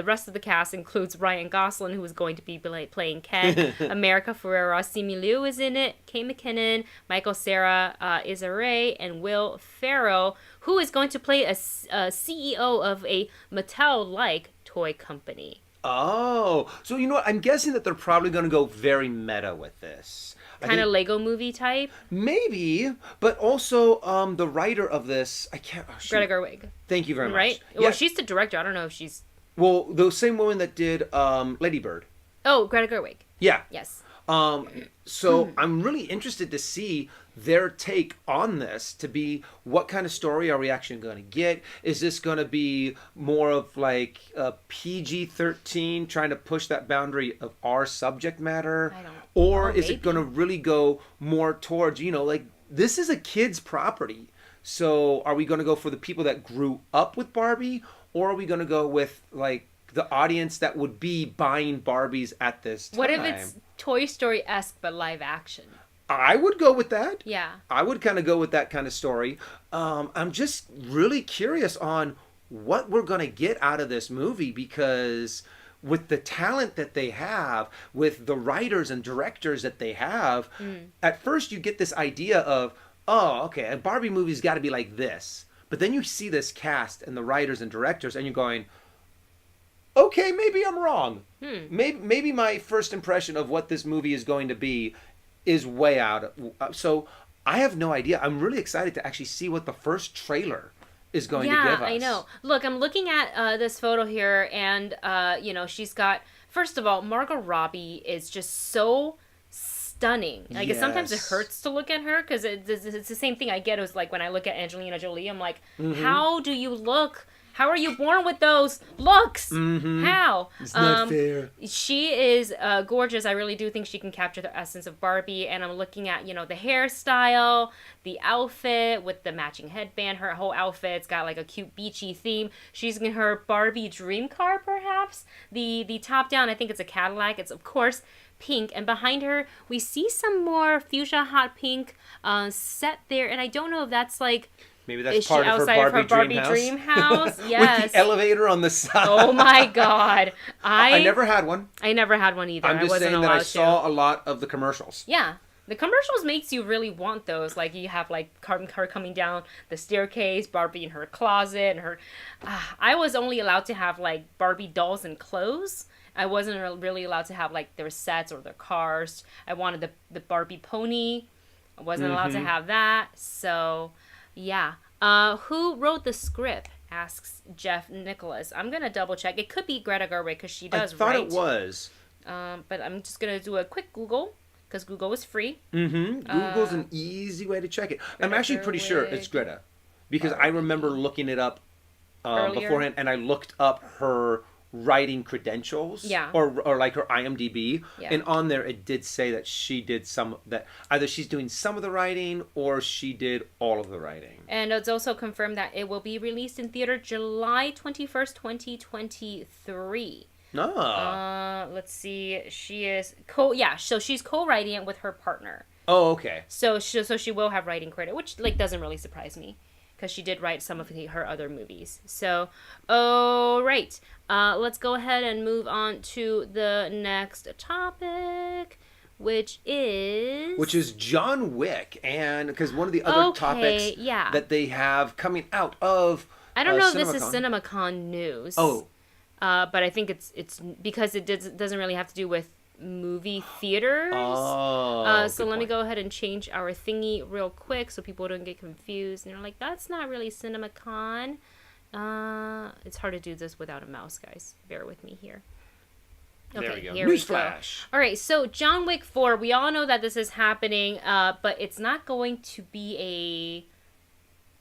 rest of the cast includes Ryan Gosling, who is going to be playing Ken. America Ferrera Simu is in it. Kay McKinnon, Michael Cera, Issa Rae, and Will Ferrell, who is going to play a CEO of a Mattel-like toy company. Oh, so you know what? I'm guessing that they're probably going to go very meta with this. Kind of Lego movie type? Maybe, but also the writer of this, I can't... Oh, Greta Gerwig. Thank you very much. Right? Yeah. Well, she's the director. I don't know if she's... Well, the same woman that did Lady Bird. Oh, Greta Gerwig. Yeah. Yes. So I'm really interested to see their take on this, to be what kind of story are we actually going to get? Is this going to be more of like a PG-13 trying to push that boundary of our subject matter? Or is it going to really go more towards, like this is a kid's property. So are we going to go for the people that grew up with Barbie, or are we going to go with like the audience that would be buying Barbies at this time? What if it's Toy Story-esque but live action? I would go with that. Yeah. I would kind of go with that kind of story. I'm just really curious on what we're going to get out of this movie, because with the talent that they have, with the writers and directors that they have, at first you get this idea of, oh, okay, a Barbie movie's got to be like this. But then you see this cast and the writers and directors and you're going, okay, maybe I'm wrong. Maybe my first impression of what this movie is going to be is way out. So I have no idea. I'm really excited to actually see what the first trailer is going to give us. I know. Look, I'm looking at this photo here, and she's got. First of all, Margot Robbie is just so stunning. I guess sometimes it hurts to look at her because it's the same thing I get as like when I look at Angelina Jolie. I'm like, how do you look? How are you born with those looks? How? It's not fair. She is gorgeous. I really do think she can capture the essence of Barbie. And I'm looking at, the hairstyle, the outfit with the matching headband. Her whole outfit's got like a cute beachy theme. She's in her Barbie dream car, perhaps. The top down, I think it's a Cadillac. It's, of course, pink. And behind her, we see some more fuchsia hot pink set there. And I don't know if that's like... Maybe that's part of her Barbie dream house. Yes. With the elevator on the side. Oh my God. I never had one. I never had one either. I'm just saying that I saw a lot of the commercials. Yeah. The commercials makes you really want those. Like you have like her coming down the staircase, Barbie in her closet, and her... I was only allowed to have like Barbie dolls and clothes. I wasn't really allowed to have like their sets or their cars. I wanted the Barbie pony. I wasn't allowed to have that. So... yeah. Who wrote the script? Asks Jeff Nicholas. I'm going to double check. It could be Greta Gerwig because she does write. I thought it was. But I'm just going to do a quick Google because Google is free. Google's an easy way to check it. I'm actually pretty sure it's Greta because I remember looking it up beforehand, and I looked up her writing credentials, or like her IMDb, and on there it did say that she did either she's doing some of the writing or she did all of the writing. And it's also confirmed that it will be released in theater July 21st, 2023. Let's see. She is so she's co-writing it with her partner. Oh, okay. So she will have writing credit, which like doesn't really surprise me, because she did write some of her other movies. So, all right. Let's go ahead and move on to the next topic, which is John Wick. And because one of the other topics that they have coming out of I don't know if this is Cinemacon news. Oh. But I think it's because it doesn't really have to do with movie theaters. So let me go ahead and change our thingy real quick so people don't get confused and they're like, that's not really Cinemacon. It's hard to do this without a mouse, guys. Bear with me here. Okay, there we go. Newsflash. All right, so John Wick 4, we all know that this is happening, but it's not going to be a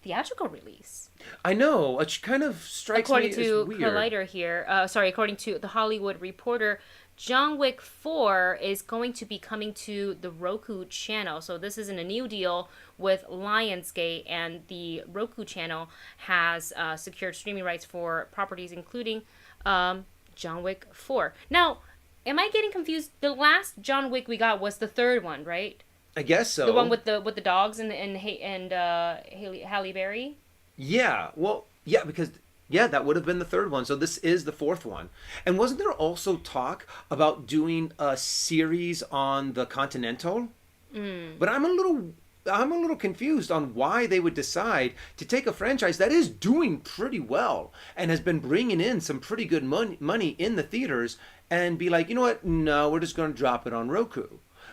theatrical release. I know, which kind of strikes me as weird. According to Collider here, according to The Hollywood Reporter, John Wick 4 is going to be coming to the Roku channel. So this isn't a new deal with Lionsgate, and the Roku channel has secured streaming rights for properties including John Wick 4. Now, am I getting confused? The last John Wick we got was the third one, right? I guess so. The one with the dogs and Halle Berry? Yeah. Well, yeah, because that would have been the third one. So this is the fourth one. And wasn't there also talk about doing a series on the Continental? But I'm a little confused on why they would decide to take a franchise that is doing pretty well and has been bringing in some pretty good money in the theaters and be like, you know what? No, we're just going to drop it on Roku.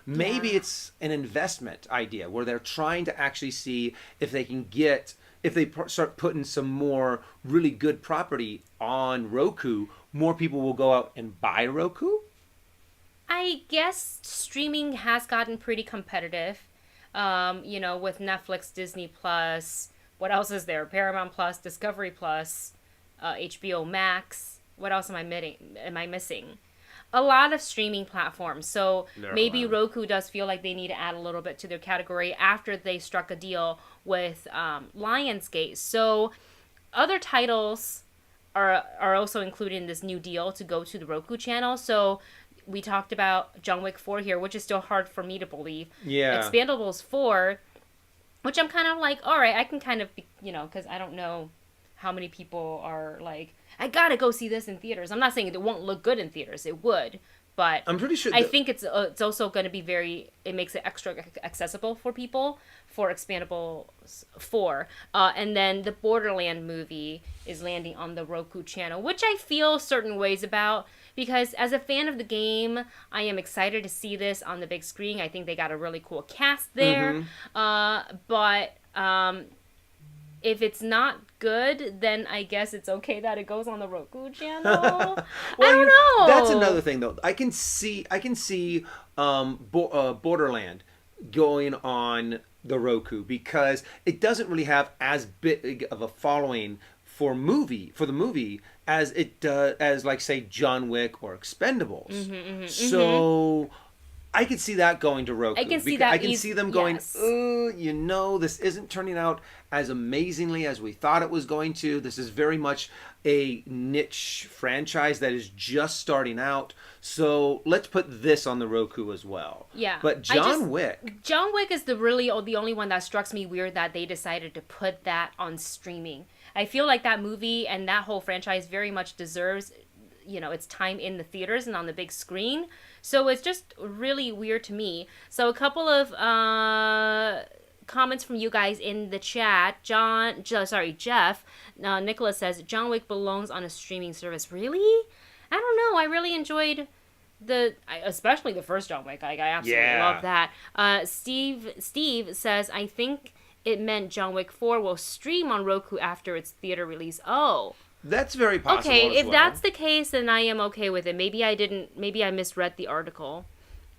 Maybe it's an investment idea where they're trying to actually see if they can get, if they start putting some more really good property on Roku, more people will go out and buy Roku? I guess streaming has gotten pretty competitive. With Netflix, Disney Plus, what else is there? Paramount Plus, Discovery Plus, HBO Max. What else am I missing? A lot of streaming platforms. So maybe Roku does feel like they need to add a little bit to their category after they struck a deal with Lionsgate. So other titles are also included in this new deal to go to the Roku channel. So we talked about John Wick 4 here, which is still hard for me to believe. Yeah. Expendables 4, which I'm kind of like, all right, I can kind of, because I don't know how many people are like, I gotta go see this in theaters. I'm not saying it won't look good in theaters. It would. but I'm pretty sure I think it's also going to be it makes it extra accessible for people for Expandables 4. And then the Borderland movie is landing on the Roku channel, which I feel certain ways about, because as a fan of the game, I am excited to see this on the big screen. I think they got a really cool cast there. But if it's not good, then I guess it's okay that it goes on the Roku channel. I don't know. That's another thing, though. I can see Borderland going on the Roku because it doesn't really have as big of a following for the movie as it does as, like, say, John Wick or Expendables. So I could see that going to Roku. I can see that. I can see them going, yes. This isn't turning out as amazingly as we thought it was going to. This is very much a niche franchise that is just starting out. So let's put this on the Roku as well. Yeah. But John Wick is the only one that strikes me weird that they decided to put that on streaming. I feel like that movie and that whole franchise very much deserves, its time in the theaters and on the big screen. So it's just really weird to me. So a couple of comments from you guys in the chat. Jeff. Nicholas says, John Wick belongs on a streaming service. Really? I don't know. I really enjoyed especially the first John Wick. I absolutely love that. Steve says, I think it meant John Wick 4 will stream on Roku after its theater release. Oh. That's very possible. Okay, if that's the case, then I am okay with it. Maybe I misread the article.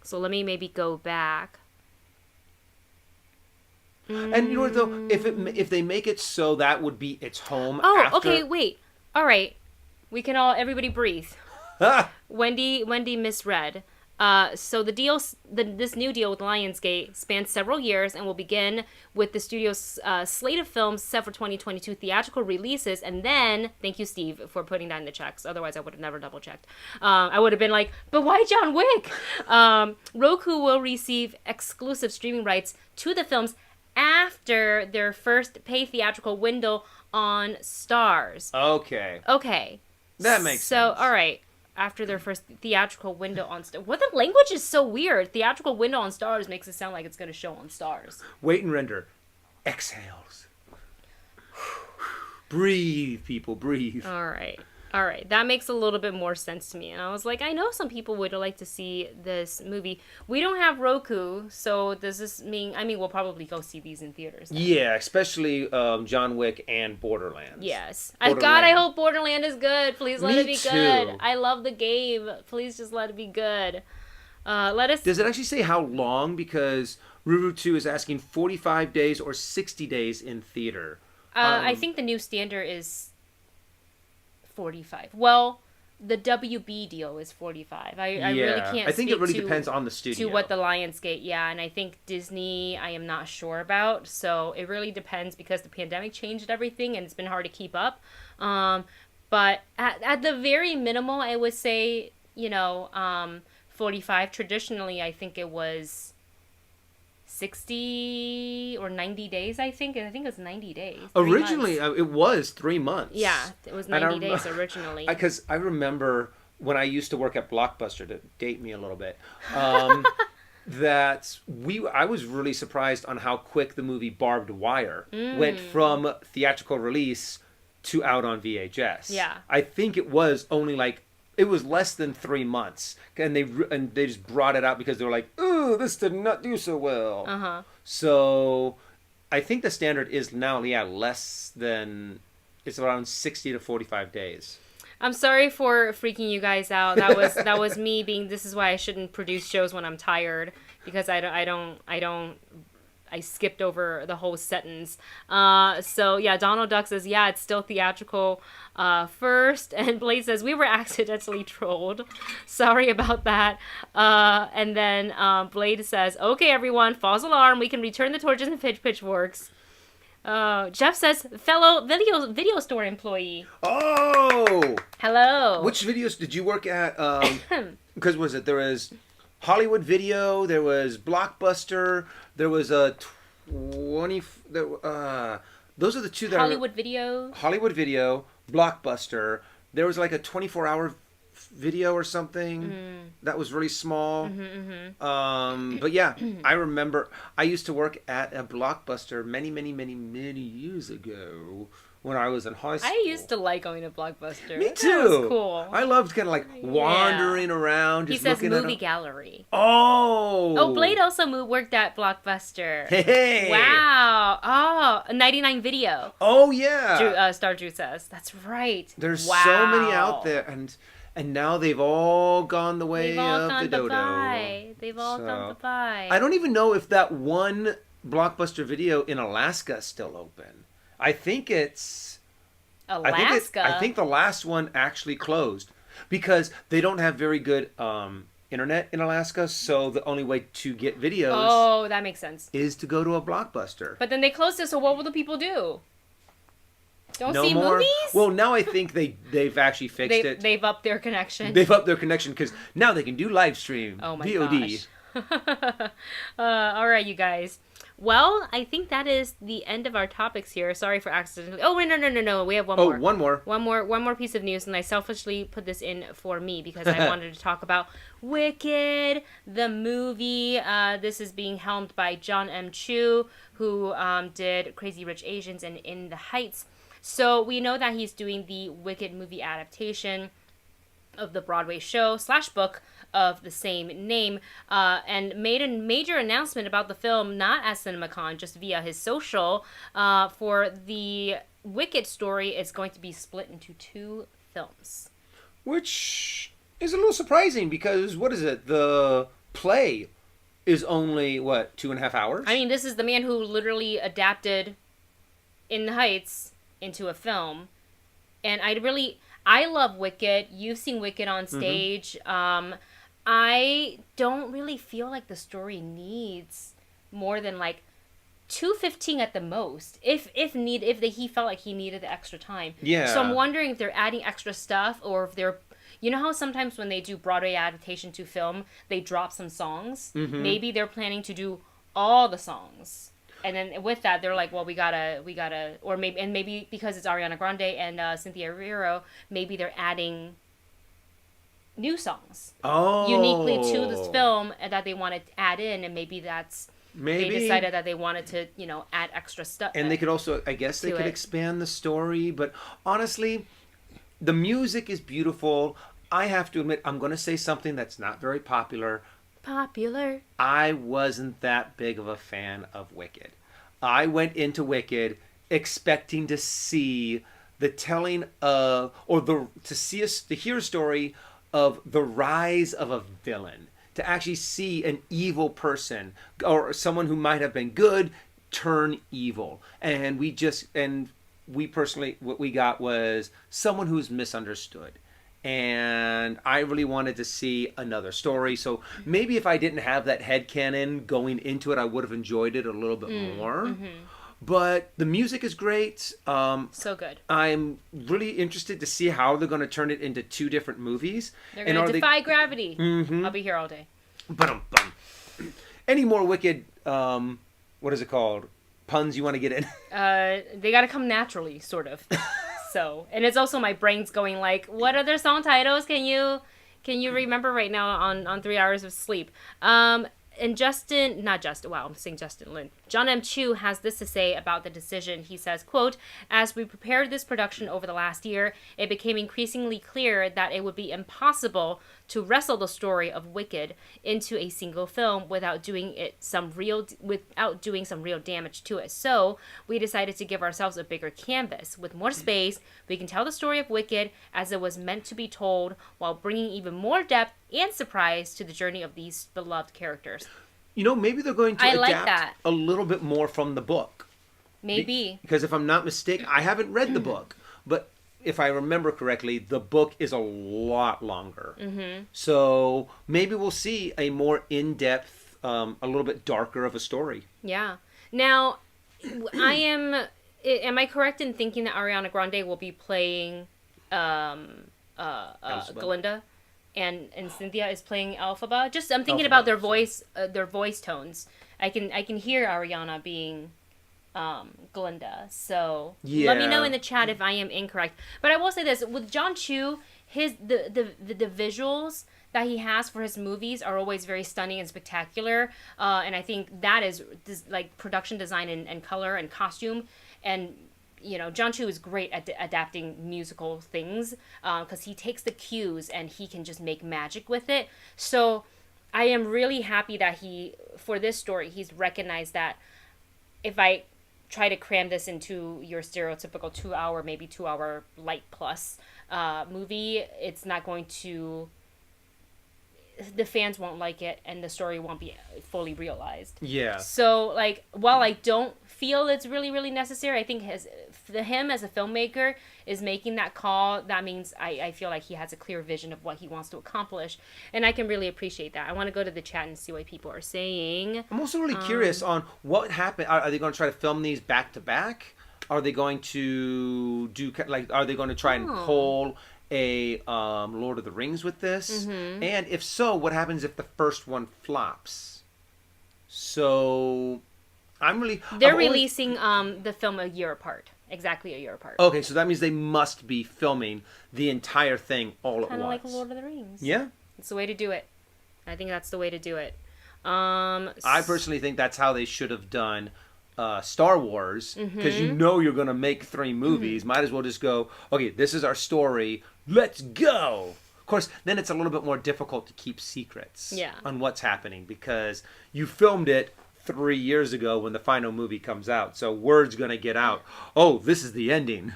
So let me maybe go back. And though, if they make it so that would be its home. Oh, after... okay, wait. All right, everybody breathe. Wendy misread. So this new deal with Lionsgate spans several years and will begin with the studio's slate of films set for 2022 theatrical releases. And then, thank you, Steve, for putting that in the checks. Otherwise, I would have never double checked. I would have been like, but why John Wick? Roku will receive exclusive streaming rights to the films after their first pay theatrical window on Stars. Okay. That makes sense. So, all right. After their first theatrical window on Stars. What, the language is so weird. Theatrical window on Stars makes it sound like it's going to show on Stars. Wait and render. Exhales. Breathe, people, breathe. All right. That makes a little bit more sense to me. And I was like, I know some people would like to see this movie. We don't have Roku, so does this mean... we'll probably go see these in theaters then. Yeah, especially John Wick and Borderlands. Yes. I hope Borderland is good. Please let it be too. good. I love the game. Please just let it be good. Does it actually say how long? Because Ruru 2 is asking 45 days or 60 days in theater. I think the new standard is 45. Well, the WB deal is 45. I really can't. I think it really depends on the studio. To what the Lionsgate, and I think Disney, I am not sure about. So it really depends because the pandemic changed everything and it's been hard to keep up. But at the very minimal, I would say 45. Traditionally, I think it was 60 or 90 days, I think it was 90 days. Originally, it was 3 months. Yeah, it was 90 days originally. Because I remember when I used to work at Blockbuster, to date me a little bit, I was really surprised on how quick the movie Barbed Wire went from theatrical release to out on VHS. Yeah. I think it was only it was less than 3 months, and they just brought it out because they were like, "Ooh, this did not do so well." So, I think the standard is now, less than, it's around 60 to 45 days. I'm sorry for freaking you guys out. That was me being. This is why I shouldn't produce shows when I'm tired, because I skipped over the whole sentence. Donald Duck says, it's still theatrical first. And Blade says, we were accidentally trolled. Sorry about that. And then Blade says, okay, everyone, false alarm. We can return the torches and pitchforks. Jeff says, fellow video store employee. Oh! Hello. Which videos did you work at? Because there was Hollywood Video, there was Blockbuster, there was a 20. Those are the two that Hollywood Video, Blockbuster. There was like a 24-hour video or something that was really small. But yeah, I remember I used to work at a Blockbuster many years ago when I was in high school. I used to like going to Blockbuster. Me That too. was cool. I loved kind of like wandering around. He Just says looking movie at gallery. Oh, Blade also worked at Blockbuster. Hey. Wow. Oh, a 99 video. Oh yeah. Star Drew says. That's right. There's so many out there, and now they've all gone the way They've all of gone the dodo. bye. They've all gone bye. I don't even know if that one Blockbuster video in Alaska is still open. I think it's Alaska. I think the last one actually closed because they don't have very good internet in Alaska, so the only way to get videos that makes sense. is to go to a Blockbuster. But then they closed it, so what will the people do? Don't no see more movies? Well, now I think they've actually fixed it. They've upped their connection. They've upped their connection because now they can do live stream. Oh my VOD. gosh. All right, you guys. Well, I think that is the end of our topics here. Sorry for accidentally. Oh, no. We have one more. Oh, one more. One more piece of news, and I selfishly put this in for me because I wanted to talk about Wicked, the movie. This is being helmed by John M. Chu, who did Crazy Rich Asians and In the Heights. So we know that he's doing the Wicked movie adaptation of the Broadway show / book of the same name, and made a major announcement about the film, not at Cinemacon, just via his social, for the Wicked story is going to be split into 2 films. Which is a little surprising because, what is it? The play is only, 2.5 hours? I mean, this is the man who literally adapted In the Heights into a film, and I love Wicked. You've seen Wicked on stage. I don't really feel like the story needs more than like 2:15 at the most, if he felt like he needed the extra time. Yeah. So I'm wondering if they're adding extra stuff, or if they're, you know how sometimes when they do Broadway adaptation to film, they drop some songs. Maybe they're planning to do all the songs. And then with that, they're like, well, we gotta, or maybe because it's Ariana Grande and Cynthia Erivo, maybe they're adding new songs uniquely to this film that they want to add in, and maybe they decided that they wanted to, add extra stuff. And they could also, I guess, they could expand the story. But honestly, the music is beautiful. I have to admit, I'm going to say something that's not very popular. I wasn't that big of a fan of Wicked. I went into Wicked expecting to see the telling of, to hear a story of the rise of a villain, to actually see an evil person or someone who might have been good turn evil. And we personally, what we got was someone who's misunderstood. And I really wanted to see another story. So maybe if I didn't have that headcanon going into it, I would have enjoyed it a little bit more. But the music is great. So good. I'm really interested to see how they're going to turn it into 2 different movies. They're going to defy gravity. I'll be here all day. Any more Wicked, what is it called? Puns you want to get in? They got to come naturally, sort of. So, and it's also my brain's going like, what other song titles can you remember right now on 3 hours of sleep? And Justin Lin. John M. Chu has this to say about the decision. He says, quote, "As we prepared this production over the last year, it became increasingly clear that it would be impossible to wrestle the story of Wicked into a single film without doing some real damage to it. So we decided to give ourselves a bigger canvas. With more space, we can tell the story of Wicked as it was meant to be told, while bringing even more depth and surprise to the journey of these beloved characters." Maybe they're going to adapt a little bit more from the book. Maybe. Because if I'm not mistaken, I haven't read the book, but if I remember correctly, the book is a lot longer. So maybe we'll see a more in-depth, a little bit darker of a story. Yeah. Now, am I correct in thinking that Ariana Grande will be playing Glinda? And Cynthia is playing Elphaba. Just I'm thinking about their voice tones. I can hear Ariana being Glinda. So let me know in the chat if I am incorrect. But I will say this, with John Chu, the visuals that he has for his movies are always very stunning and spectacular. And I think that is like production design and color and costume. And, John Chu is great at adapting musical things because he takes the cues and he can just make magic with it. So I am really happy that for this story, he's recognized that if I try to cram this into your stereotypical 2 hour, maybe 2 hour light plus movie, it's not going to, the fans won't like it and the story won't be fully realized. Yeah. So, like, while I don't feel it's really, really necessary, I think him as a filmmaker is making that call. That means I feel like he has a clear vision of what he wants to accomplish. And I can really appreciate that. I want to go to the chat and see what people are saying. I'm also really curious on what happened. Are they going to try to film these back to back? Are they going to do, like, are they going to try and pull a Lord of the Rings with this? Mm-hmm. And if so, what happens if the first one flops? So They're releasing the film a year apart. Exactly a year apart. Okay, so that means they must be filming the entire thing all at once. Kind of like Lord of the Rings. Yeah? It's the way to do it. I think that's the way to do it. I personally think that's how they should have done Star Wars, because you're going to make 3 movies. Might as well just go, okay, this is our story. Let's go. Of course, then it's a little bit more difficult to keep secrets on what's happening, because you filmed it 3 years ago when the final movie comes out. So word's going to get out. Oh, this is the ending.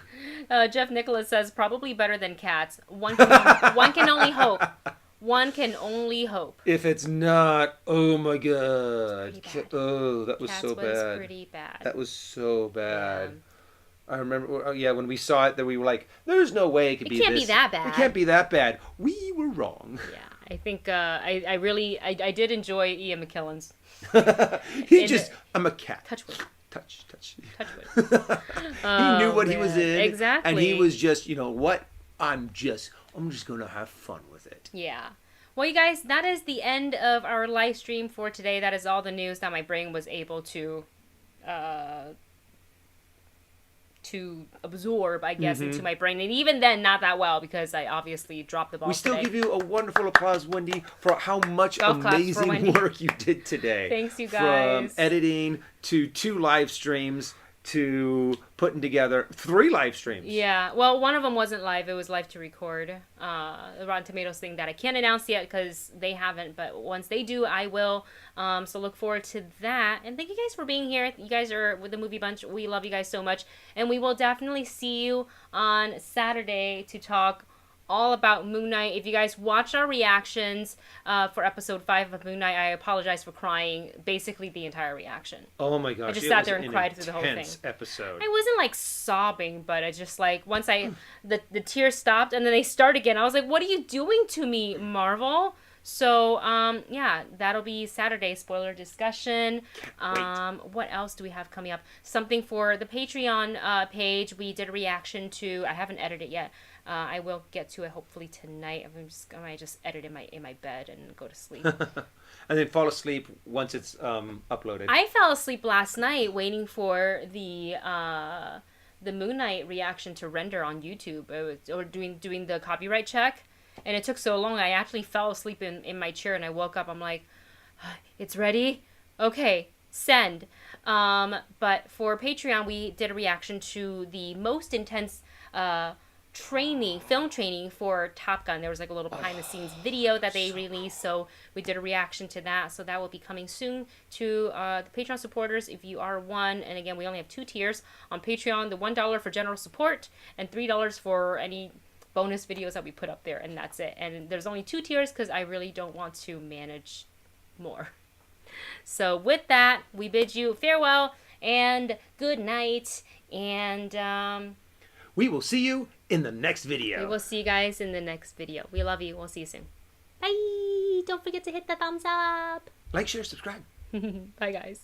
Jeff Nicholas says, probably better than Cats. One can only hope. One can only hope. If it's not, oh my God. Oh, that was Cats so bad. was pretty bad. That was so bad. Yeah. I remember, when we saw it, that we were like, there's no way it could be this. It can't be that bad. It can't be that bad. We were wrong. Yeah, I think I did enjoy Ian McKellen's. I'm a cat. Touch wood. Touch. Wood. He knew what he was in. Exactly. And he was just, what? I'm just going to have fun with it. Yeah. Well, you guys, that is the end of our live stream for today. That is all the news that my brain was able to absorb, I guess, into my brain. And even then, not that well, because I obviously dropped the ball. We still today. give you a wonderful applause, Wendy, for how much amazing work you did today. Thanks, you guys. From editing to 2 live streams to putting together 3 live streams. Yeah, well, one of them wasn't live. It was live to record. The Rotten Tomatoes thing that I can't announce yet because they haven't, but once they do, I will. So look forward to that. And thank you guys for being here. You guys are with the Movie Bunch. We love you guys so much. And we will definitely see you on Saturday to talk all about Moon Knight. If you guys watched our reactions for episode 5 of Moon Knight, I apologize for crying basically the entire reaction. Oh my gosh. I just sat there and cried through the whole thing. Episode. I wasn't like sobbing, but I just like, once the tears stopped and then they start again, I was like, what are you doing to me, Marvel? So, yeah, that'll be Saturday, spoiler discussion. What else do we have coming up? Something for the Patreon page. We did a reaction to, I haven't edited it yet. I will get to it hopefully tonight. I might just edit in my bed and go to sleep. And then fall asleep once it's uploaded. I fell asleep last night waiting for the Moon Knight reaction to render on YouTube, or doing the copyright check. And it took so long, I actually fell asleep in my chair, and I woke up, I'm like, it's ready? Okay, send. But for Patreon, we did a reaction to the most intense film training for Top Gun. There was like a little behind the scenes video that they released, so we did a reaction to that. So that will be coming soon to the Patreon supporters if you are one. And again, we only have 2 tiers on Patreon, the $1 for general support and $3 for any bonus videos that we put up there, and that's it. And there's only 2 tiers because I really don't want to manage more. So with that, we bid you farewell and good night, and we will see you in the next video. We will see you guys in the next video. We love you. We'll see you soon. Bye. Don't forget to hit the thumbs up. Like, share, subscribe. Bye, guys.